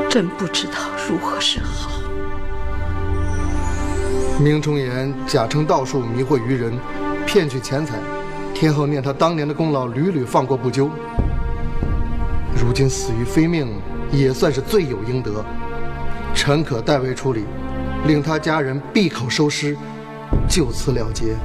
朕不知道如何是好。明冲岩假称道术迷惑愚人，骗取钱财，天后念他当年的功劳，屡屡放过不究。如今死于非命，也算是罪有应得。臣可代为处理，令他家人闭口收尸，就此了结。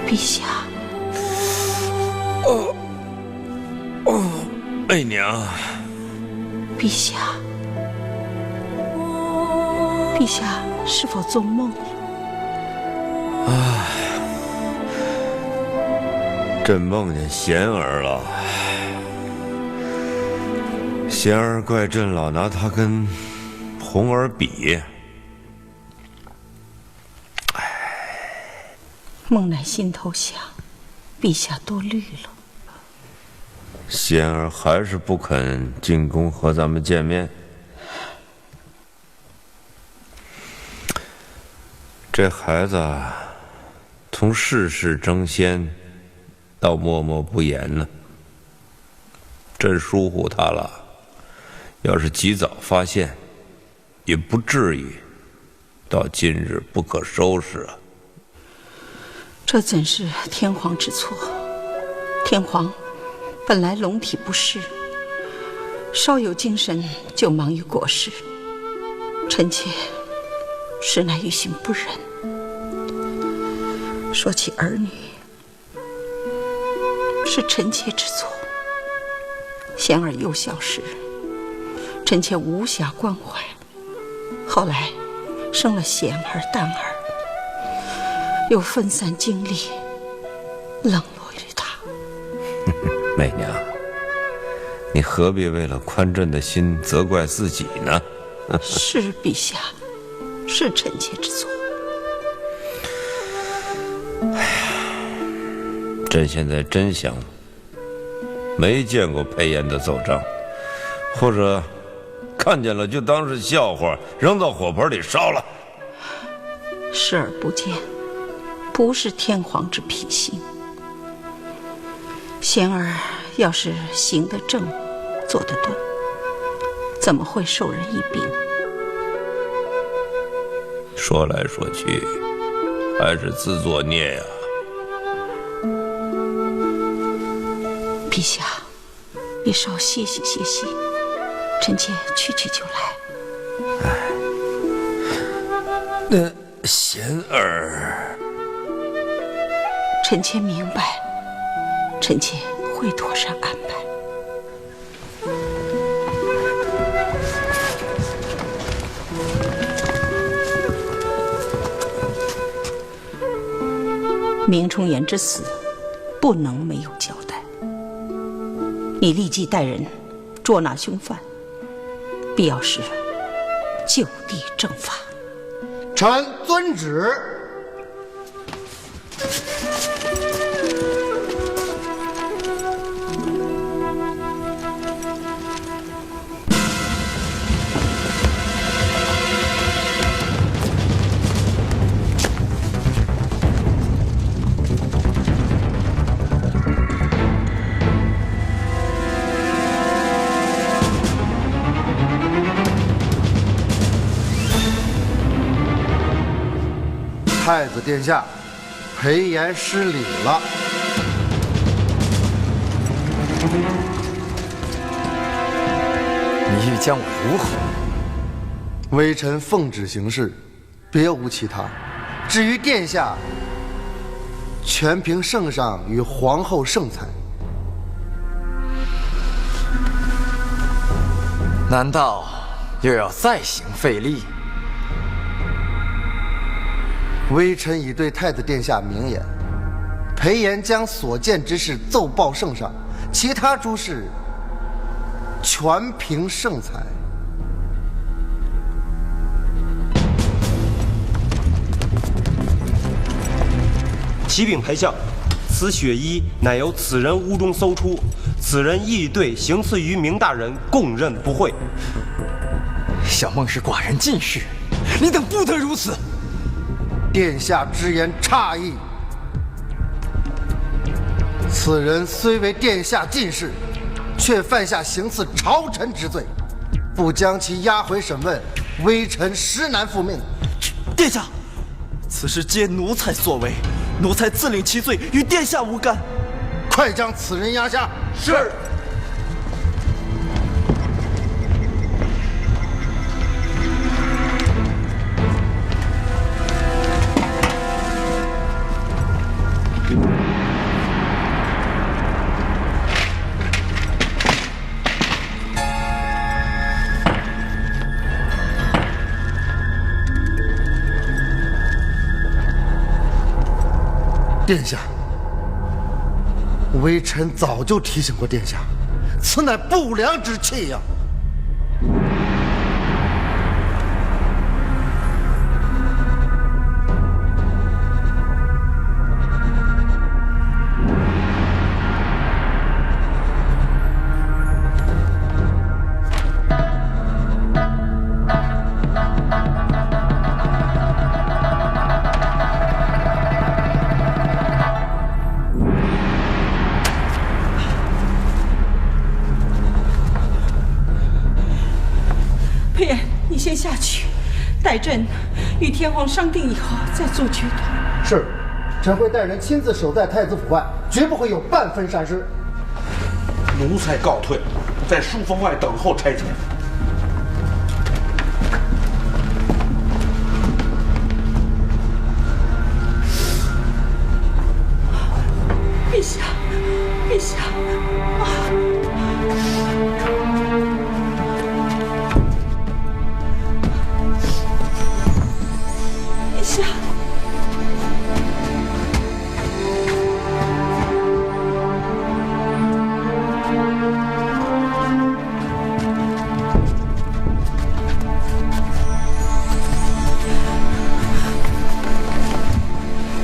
陛下，媚娘，陛下，陛下是否做梦了？朕梦见贤儿了。贤儿怪朕老拿她跟红儿比。梦乃心头想，陛下多虑了。贤儿还是不肯进宫和咱们见面。这孩子从事事争先到默默不言呢，朕疏忽他了。要是及早发现，也不至于到今日不可收拾啊。这怎是天皇之错？天皇本来龙体不适，稍有精神就忙于国事，臣妾实乃于心不忍。说起儿女，是臣妾之错。贤儿幼小时，臣妾无暇关怀，后来生了贤儿、淡儿，又分散精力，冷落于他。媚娘，你何必为了宽朕的心责怪自己呢？是陛下，是臣妾之错。朕现在真想没见过裴炎的奏章，或者看见了就当是笑话，扔到火盆里烧了。视而不见，不是天皇之品行。贤儿要是行得正，做得对，怎么会受人一柄？说来说去，还是自作孽呀。陛下，也稍歇息歇息，臣妾去就来。那贤儿，臣妾明白，臣妾会妥善安排。明冲言之死，不能没有交代。你立即带人捉拿凶犯，必要时就地正法。臣遵旨。太子殿下，裴炎失礼了。你欲将我如何？微臣奉旨行事，别无其他。至于殿下，全凭圣上与皇后圣裁。难道又要再行废立？微臣已对太子殿下明言，裴炎将所见之事奏报圣上，其他诸事全凭圣裁。启禀裴相，此血衣乃由此人屋中搜出，此人亦对行刺于明大人供认不讳。小梦是寡人进士，你等不得如此。殿下之言差矣。此人虽为殿下进士，却犯下行刺朝臣之罪，不将其押回审问，微臣实难复命。殿下，此事皆奴才所为，奴才自领其罪，与殿下无干。快将此人押下。是。殿下，微臣早就提醒过殿下，此乃不良之气呀。裴炎，你先下去，待朕与天皇商定以后再做决断。是，臣会带人亲自守在太子府外，绝不会有半分闪失。奴才告退，在书房外等候差遣。陛下，陛下，陛下。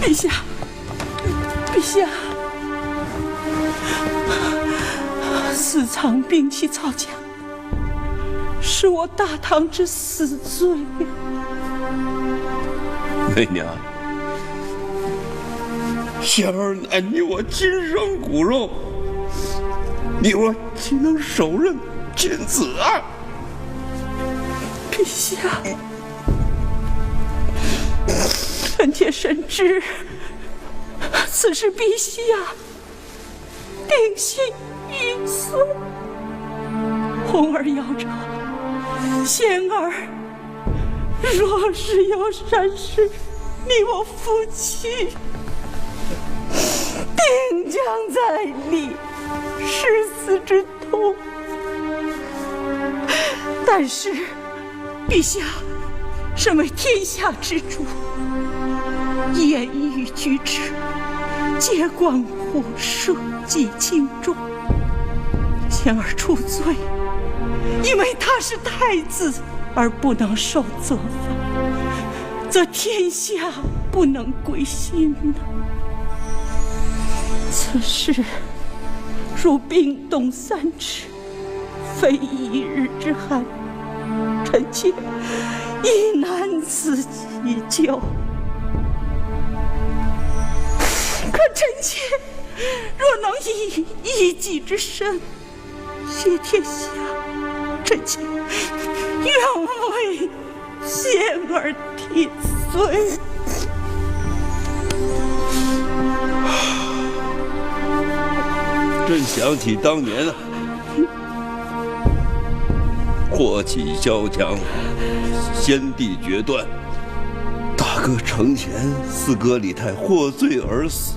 陛下，下，私藏兵器草将，是我大唐之死罪。媚娘，贤儿乃你我亲生骨肉，你我岂能手刃君子啊？陛下，臣妾深知此时陛下定心玉碎，红儿要着贤儿若是有闪失，你我夫妻定将在历誓死之痛。但是陛下身为天下之主，言语举止皆关乎社稷轻重。贤儿出罪，因为他是太子而不能受责罚，则天下不能归心呐。此事如冰冻3尺，非一日之寒，臣妾亦难辞其咎。可臣妾若能以一己之身谢天下，臣妾愿为贤儿替罪。朕想起当年啊，祸起萧墙，先帝决断，大哥承乾4哥李泰获罪而死，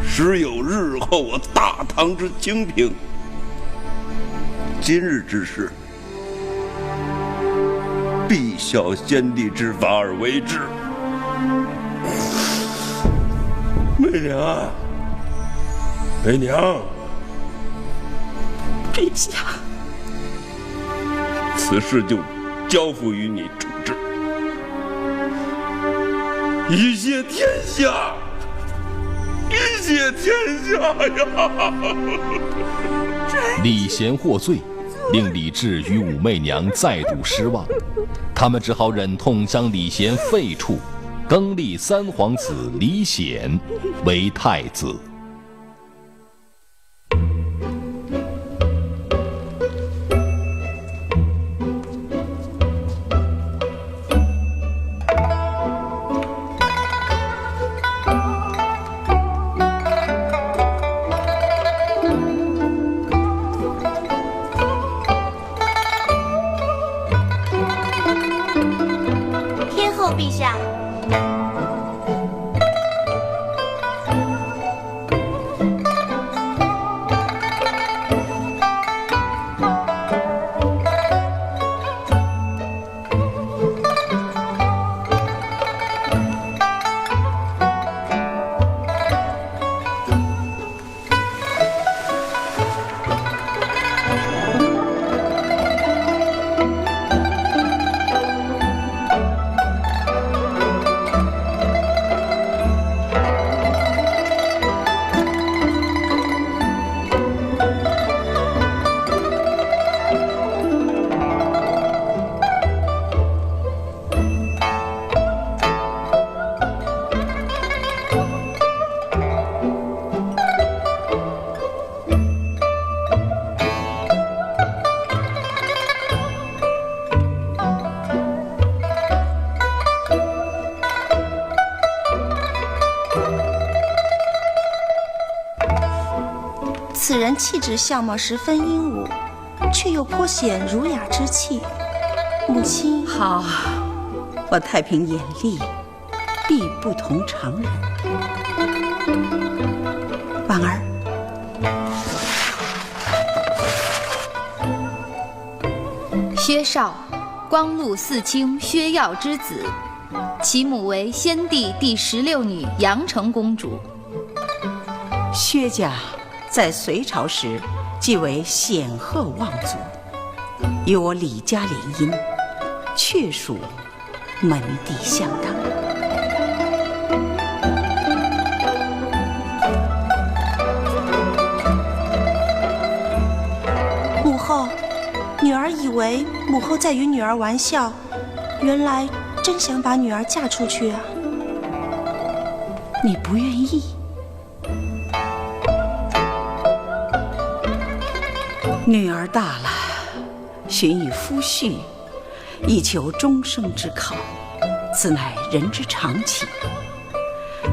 实有日后我大唐之清平。今日之事，必效先帝之法而为之。媚娘，媚娘，陛下，此事就交付于你处置，以谢天下，以谢天下呀！李贤获罪，令李治与武媚娘再度失望，他们只好忍痛将李贤废黜，更立3皇子李显为太子。陛下，此人气质相貌十分英武，却又颇显儒雅之气。母亲好，我太平眼力必不同常人。婉儿，薛绍，光禄4卿薛曜之子，其母为先帝第16女阳城公主。薛家在隋朝时即为显赫望族，与我李家联姻，确属门第相当。以为母后在与女儿玩笑，原来真想把女儿嫁出去啊。你不愿意？女儿大了，寻以夫婿，以求终生之考，此乃人之常情。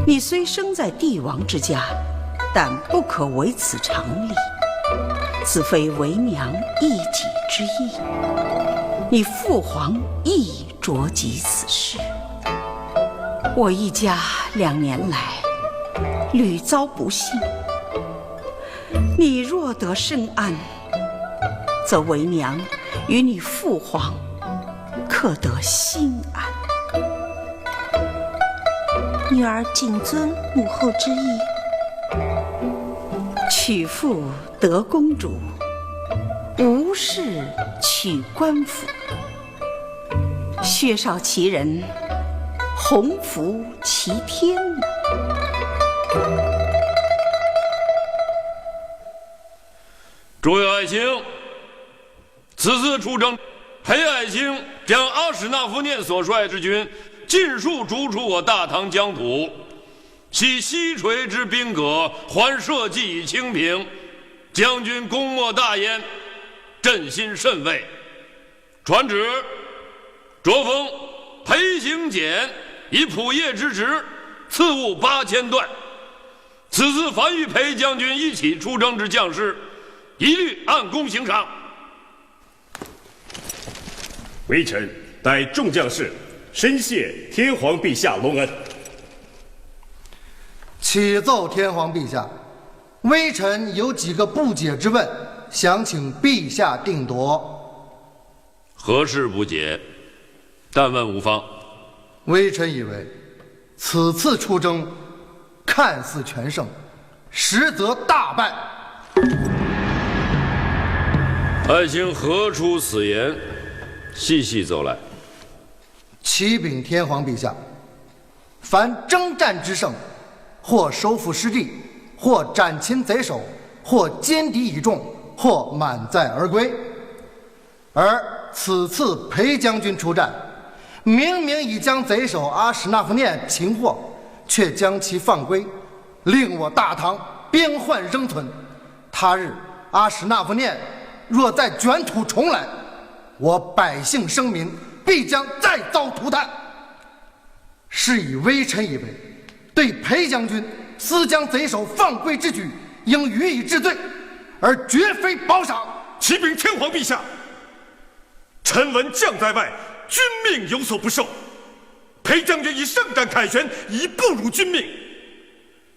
你虽生在帝王之家，但不可违此常理，此非为娘一己之意。你父皇亦着急此事。我一家2年来屡遭不幸，你若得甚安，则为娘与你父皇可得心安。女儿谨遵母后之意。娶妇得公主，无事娶官府。薛少其人，鸿福齐天。诸位爱卿，此次出征，裴爱卿将阿史那夫念所率之军尽数逐出我大唐疆土，系西陲之兵戈，还社稷以清平。将军功莫大焉，朕心甚慰。传旨，着封裴行俭以仆射之职，赐物8000段。此次凡与裴将军一起出征之将士，一律按功行赏。微臣代众将士深谢天皇陛下隆恩。启奏天皇陛下，微臣有几个不解之问，想请陛下定夺。何事不解？但问无方。微臣以为，此次出征看似全胜，实则大败。爱卿何出此言？细细奏来。启禀天皇陛下，凡征战之胜，或收复失地，或斩擒贼首，或歼敌以众，或满载而归。而此次裴将军出战，明明已将贼首阿史那夫念擒获，却将其放归，令我大唐边患仍存。他日阿史那夫念若再卷土重来，我百姓生民必将再遭涂炭。是以微臣以为，对裴将军私将贼首放归之举，应予以治罪，而绝非褒赏。启禀天皇陛下，臣闻将在外，君命有所不受。裴将军以圣战凯旋，已不辱君命。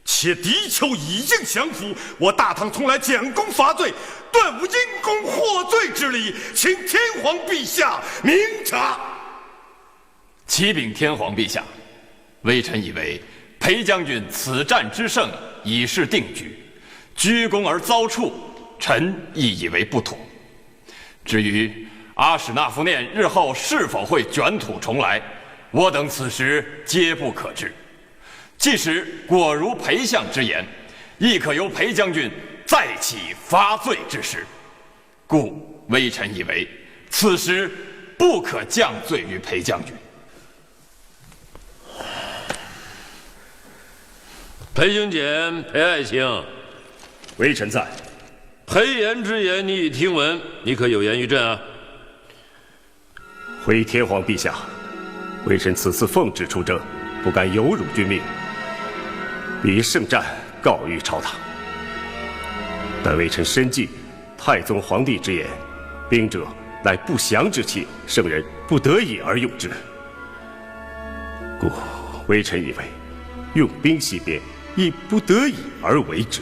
且敌酋已经降服，我大唐从来将功伐罪，断无因功获罪之理，请天皇陛下明察。启禀天皇陛下，微臣以为裴将军此战之胜已是定局，居功而遭触，臣亦以为不妥。至于阿史那夫念日后是否会卷土重来，我等此时皆不可知。即使果如裴相之言，亦可由裴将军再起发罪之时。故微臣以为，此时不可降罪于裴将军。裴行俭、裴爱卿，微臣在。裴言之言，你已听闻，你可有言于朕啊？回天皇陛下，微臣此次奉旨出征，不敢有辱君命，比圣战告于朝堂。但微臣深记太宗皇帝之言，兵者乃不祥之器，圣人不得已而用之。故微臣以为，用兵西边，亦不得已而为之。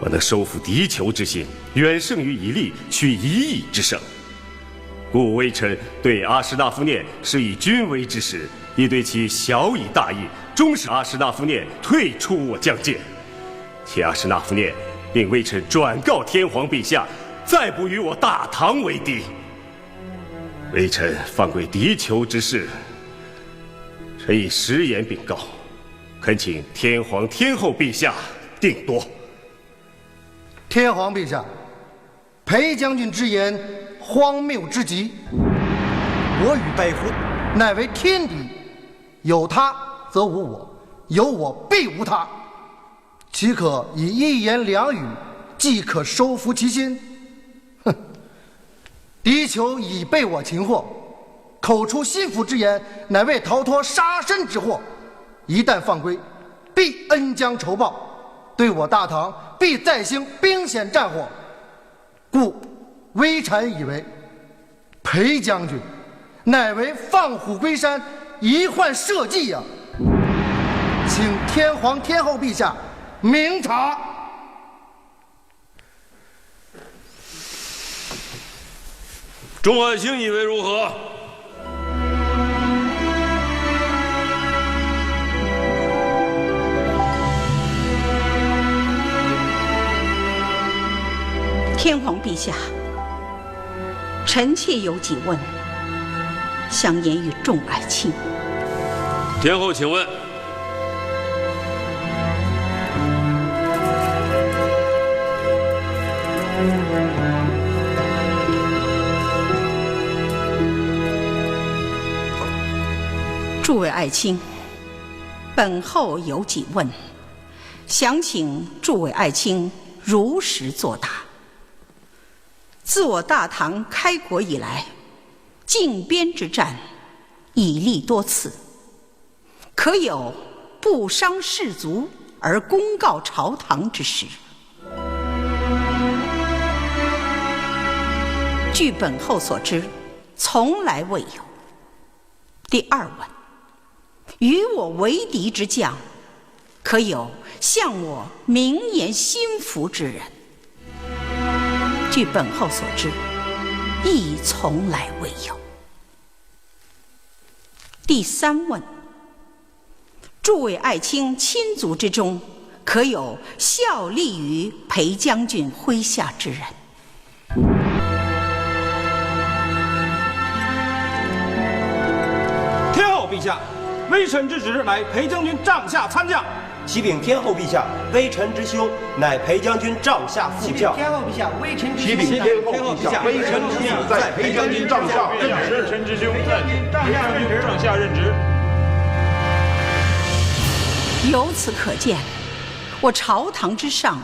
我能收复敌酋之心，远胜于以力取1邑之胜。故微臣对阿史那夫念施以军威之时，亦对其小以大义，终使阿史那夫念退出我疆界。替阿史那夫念令微臣转告天皇陛下，再不与我大唐为敌。微臣放归敌酋之事，臣以实言禀告，恳请天皇天后陛下定夺。天皇陛下，裴将军之言，荒谬之极。我与白虎乃为天敌，有他则无我，有我必无他。岂可以一言两语即可收服其心？哼！敌酋已被我擒获，口出心腹之言，乃为逃脱杀身之祸。一旦放归，必恩将仇报，对我大唐必再兴兵险战火。故微臣以为，裴将军乃为放虎归山，一换社稷呀！请天皇天后陛下明察。众爱卿以为如何？天皇陛下，臣妾有几问，相言于众爱卿。天后，请问。诸位爱卿，本后有几问，想请诸位爱卿如实作答。自我大唐开国以来，靖边之战已历多次，可有不伤士卒而公告朝堂之时。据本后所知，从来未有。第二问，与我为敌之将，可有向我明言心服之人？据本后所知，亦从来未有。第三问，诸位爱卿亲族之中，可有效力于裴将军麾下之人？天后陛下，微臣之职乃裴将军帐下参将。启禀天后陛下，微臣之兄乃裴将军帐下副将。天后陛下，微臣启禀天后陛下，微臣之弟在裴将军帐下任职。微臣之兄在裴将军帐下任职。由此可见，我朝堂之上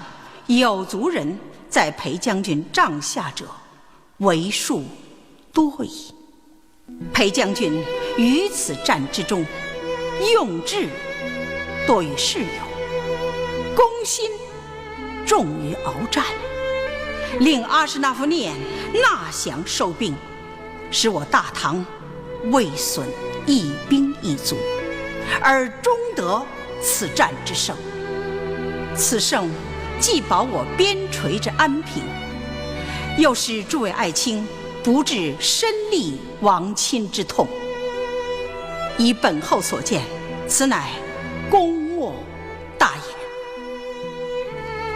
有族人在裴将军帐下者为数多矣。裴将军于此战之中，用智多于事友，攻心重于鏖战，令阿什纳夫念纳降受病，使我大唐未损一兵一卒，而终得此战之胜。此胜既保我边陲之安平，又使诸位爱卿不致身历亡亲之痛。以本后所见，此乃功莫大焉。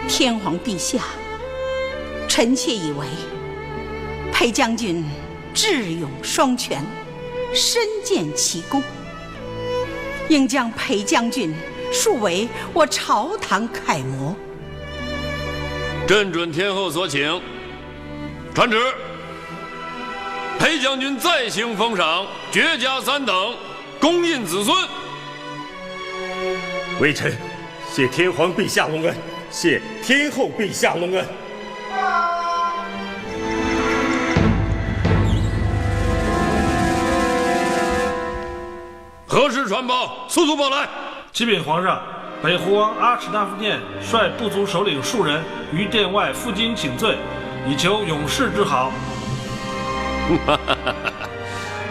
天皇陛下，臣妾以为裴将军智勇双全，身见其功，应将裴将军树为我朝堂楷模。朕准天后所请，传旨：裴将军再行封赏，爵加3等，恭印子孙。微臣谢天皇陛下隆恩，谢天后陛下隆恩。何时传报？速速报来！启禀皇上，北胡王阿史那夫念率部族首领数人于殿外负荆请罪，以求永世之好。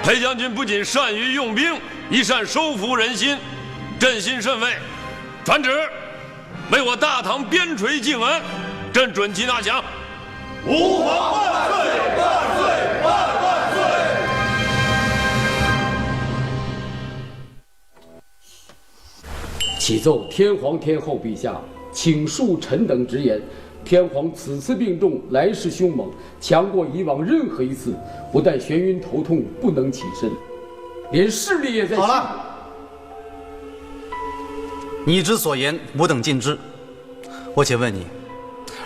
裴将军不仅善于用兵，亦善收服人心，朕心甚慰。传旨，为我大唐边陲靖安，朕准其纳降。吾皇万岁！万岁！万岁！启奏天皇天后陛下，请恕臣等直言，天皇此次病重，来势凶猛，强过以往任何一次，不但眩晕头痛不能起身，连视力也在。好了，你之所言，吾等尽知。我且问你，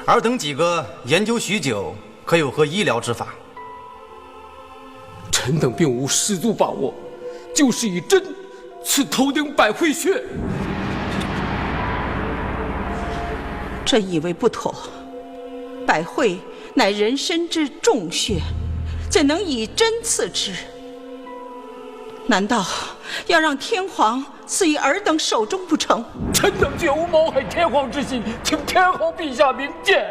尔等几个研究许久，可有何医疗之法？臣等并无十足把握，就是以针刺头顶百会穴。朕以为不妥，百会乃人身之重穴，怎能以针刺之？难道要让天皇赐于尔等手中不成？臣等绝无谋害天皇之心，请天后陛下明鉴。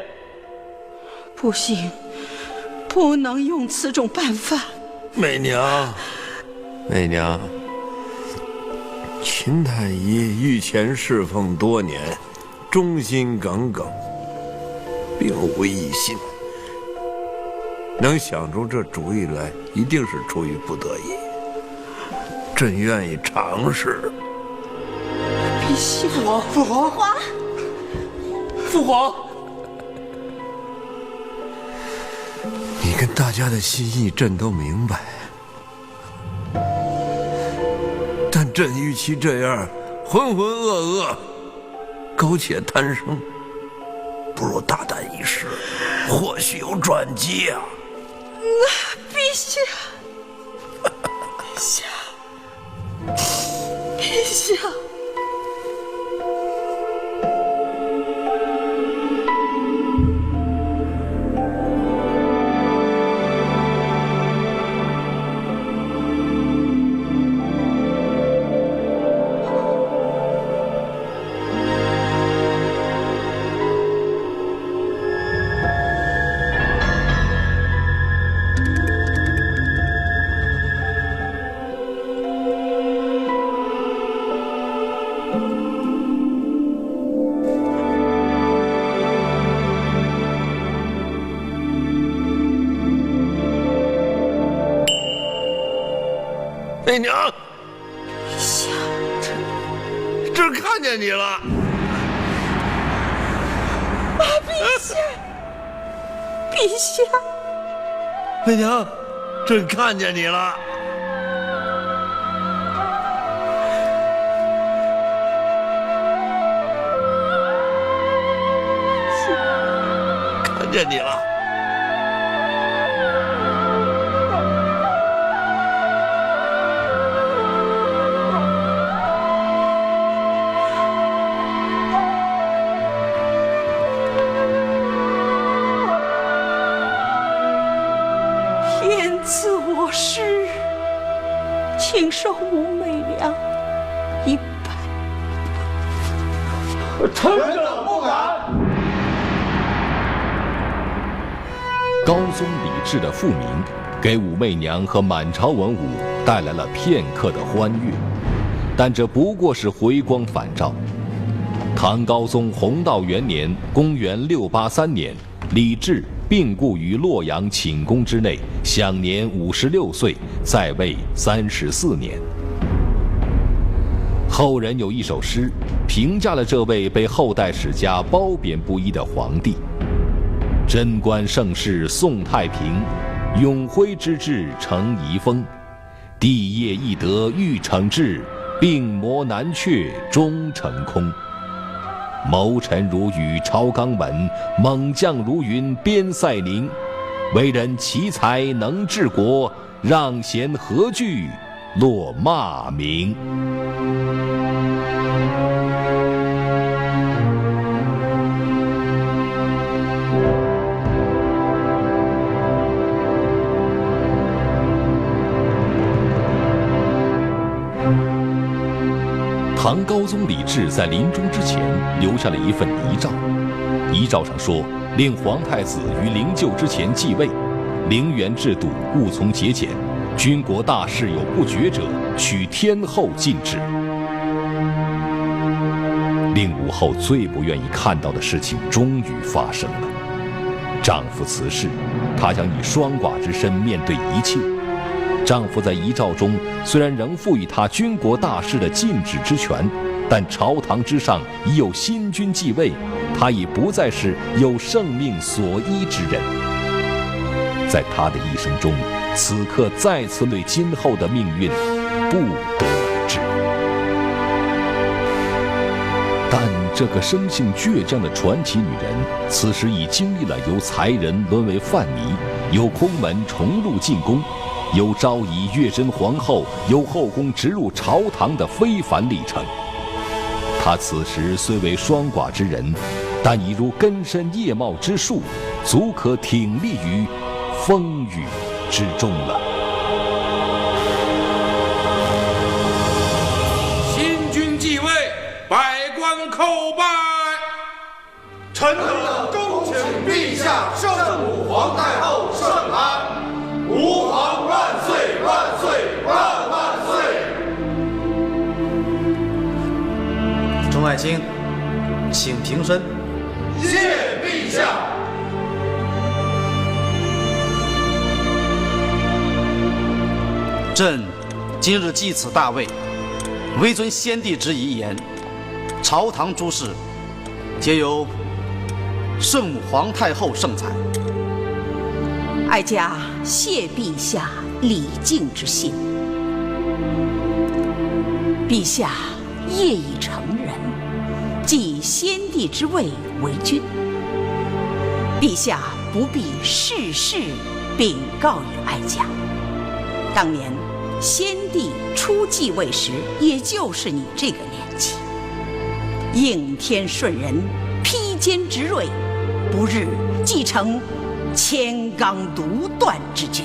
不行，不能用此种办法。媚娘，媚娘，秦太医御前侍奉多年，忠心耿耿，并无异心。能想出这主意来，一定是出于不得已。朕愿意尝试。陛下，父皇，父皇，你跟大家的心意，朕都明白。但朕与其这样浑浑噩噩、苟且贪生，不如大胆一试，或许有转机啊！陛下，陛下，陛下。媚娘，陛下，朕看见你了。啊，陛下，陛下，媚娘，朕看见你了。看见你了。天赐我师，请受武媚娘一拜。臣等不敢。高宗李治的复明，给武媚娘和满朝文武带来了片刻的欢悦，但这不过是回光返照。唐高宗弘道元年（公元683年），李治病故于洛阳寝宫之内，享年56岁，在位34年。后人有一首诗，评价了这位被后代史家褒贬不一的皇帝：贞观盛世宋太平，永徽之治成遗风。帝业易得欲成志，病魔难却终成空。谋臣如雨超肛门，猛将如云边塞宁。为人奇才能治国，让贤何惧落骂名。唐高宗李治在临终之前留下了一份遗诏，遗诏上说，令皇太子于灵柩之前继位，陵园制度务从节俭，军国大事有不决者，许天后禁止。令武后最不愿意看到的事情终于发生了。丈夫辞世，她将以双寡之身面对一切。丈夫在遗诏中虽然仍赋予她军国大事的禁止之权，但朝堂之上已有新君继位，她已不再是有圣命所依之人。在她的一生中，此刻再次对今后的命运不得而知。但这个生性倔强的传奇女人，此时已经历了由才人沦为犯迷，由空门重入禁宫，有昭仪跃身皇后，由后宫直入朝堂的非凡历程。她此时虽为双寡之人，但已如根深叶茂之树，足可挺立于风雨之中了。新君继位，百官叩拜。臣等恭请陛下圣母皇太后圣安。吾皇万岁万岁万万岁！众爱卿，请平身。谢陛下。朕今日继此大位，唯遵先帝之遗言，朝堂诸事皆由圣母皇太后圣裁。哀家谢陛下礼敬之心。陛下业已成人，继先帝之位为君，陛下不必事事禀告于哀家。当年先帝初继位时，也就是你这个年纪，应天顺人，披坚执锐，不日继承千纲独断之君。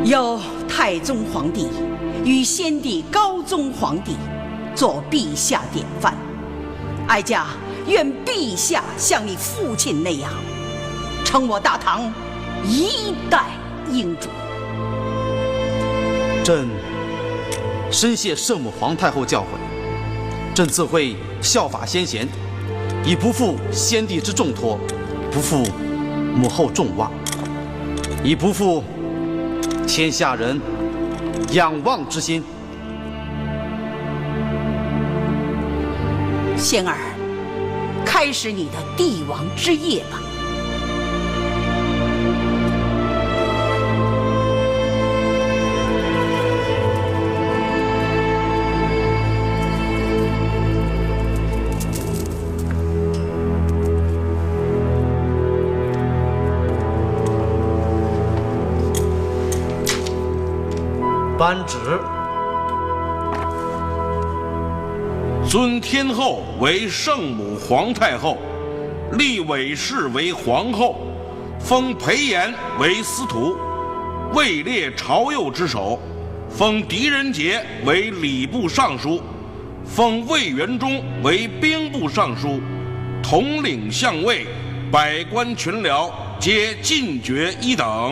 有太宗皇帝与先帝高宗皇帝做陛下典范，哀家愿陛下像你父亲那样，称我大唐一代英主。朕深谢圣母皇太后教诲，朕自会效法先贤，以不负先帝之重托，不负母后众望，以不负天下人仰望之心。仙儿，开始你的帝王之业吧。颁旨：尊天后为圣母皇太后，立韦氏为皇后，封裴炎为司徒，位列朝右之首，封狄仁杰为礼部尚书，封魏元忠为兵部尚书，统领相位，百官群僚皆进爵一等。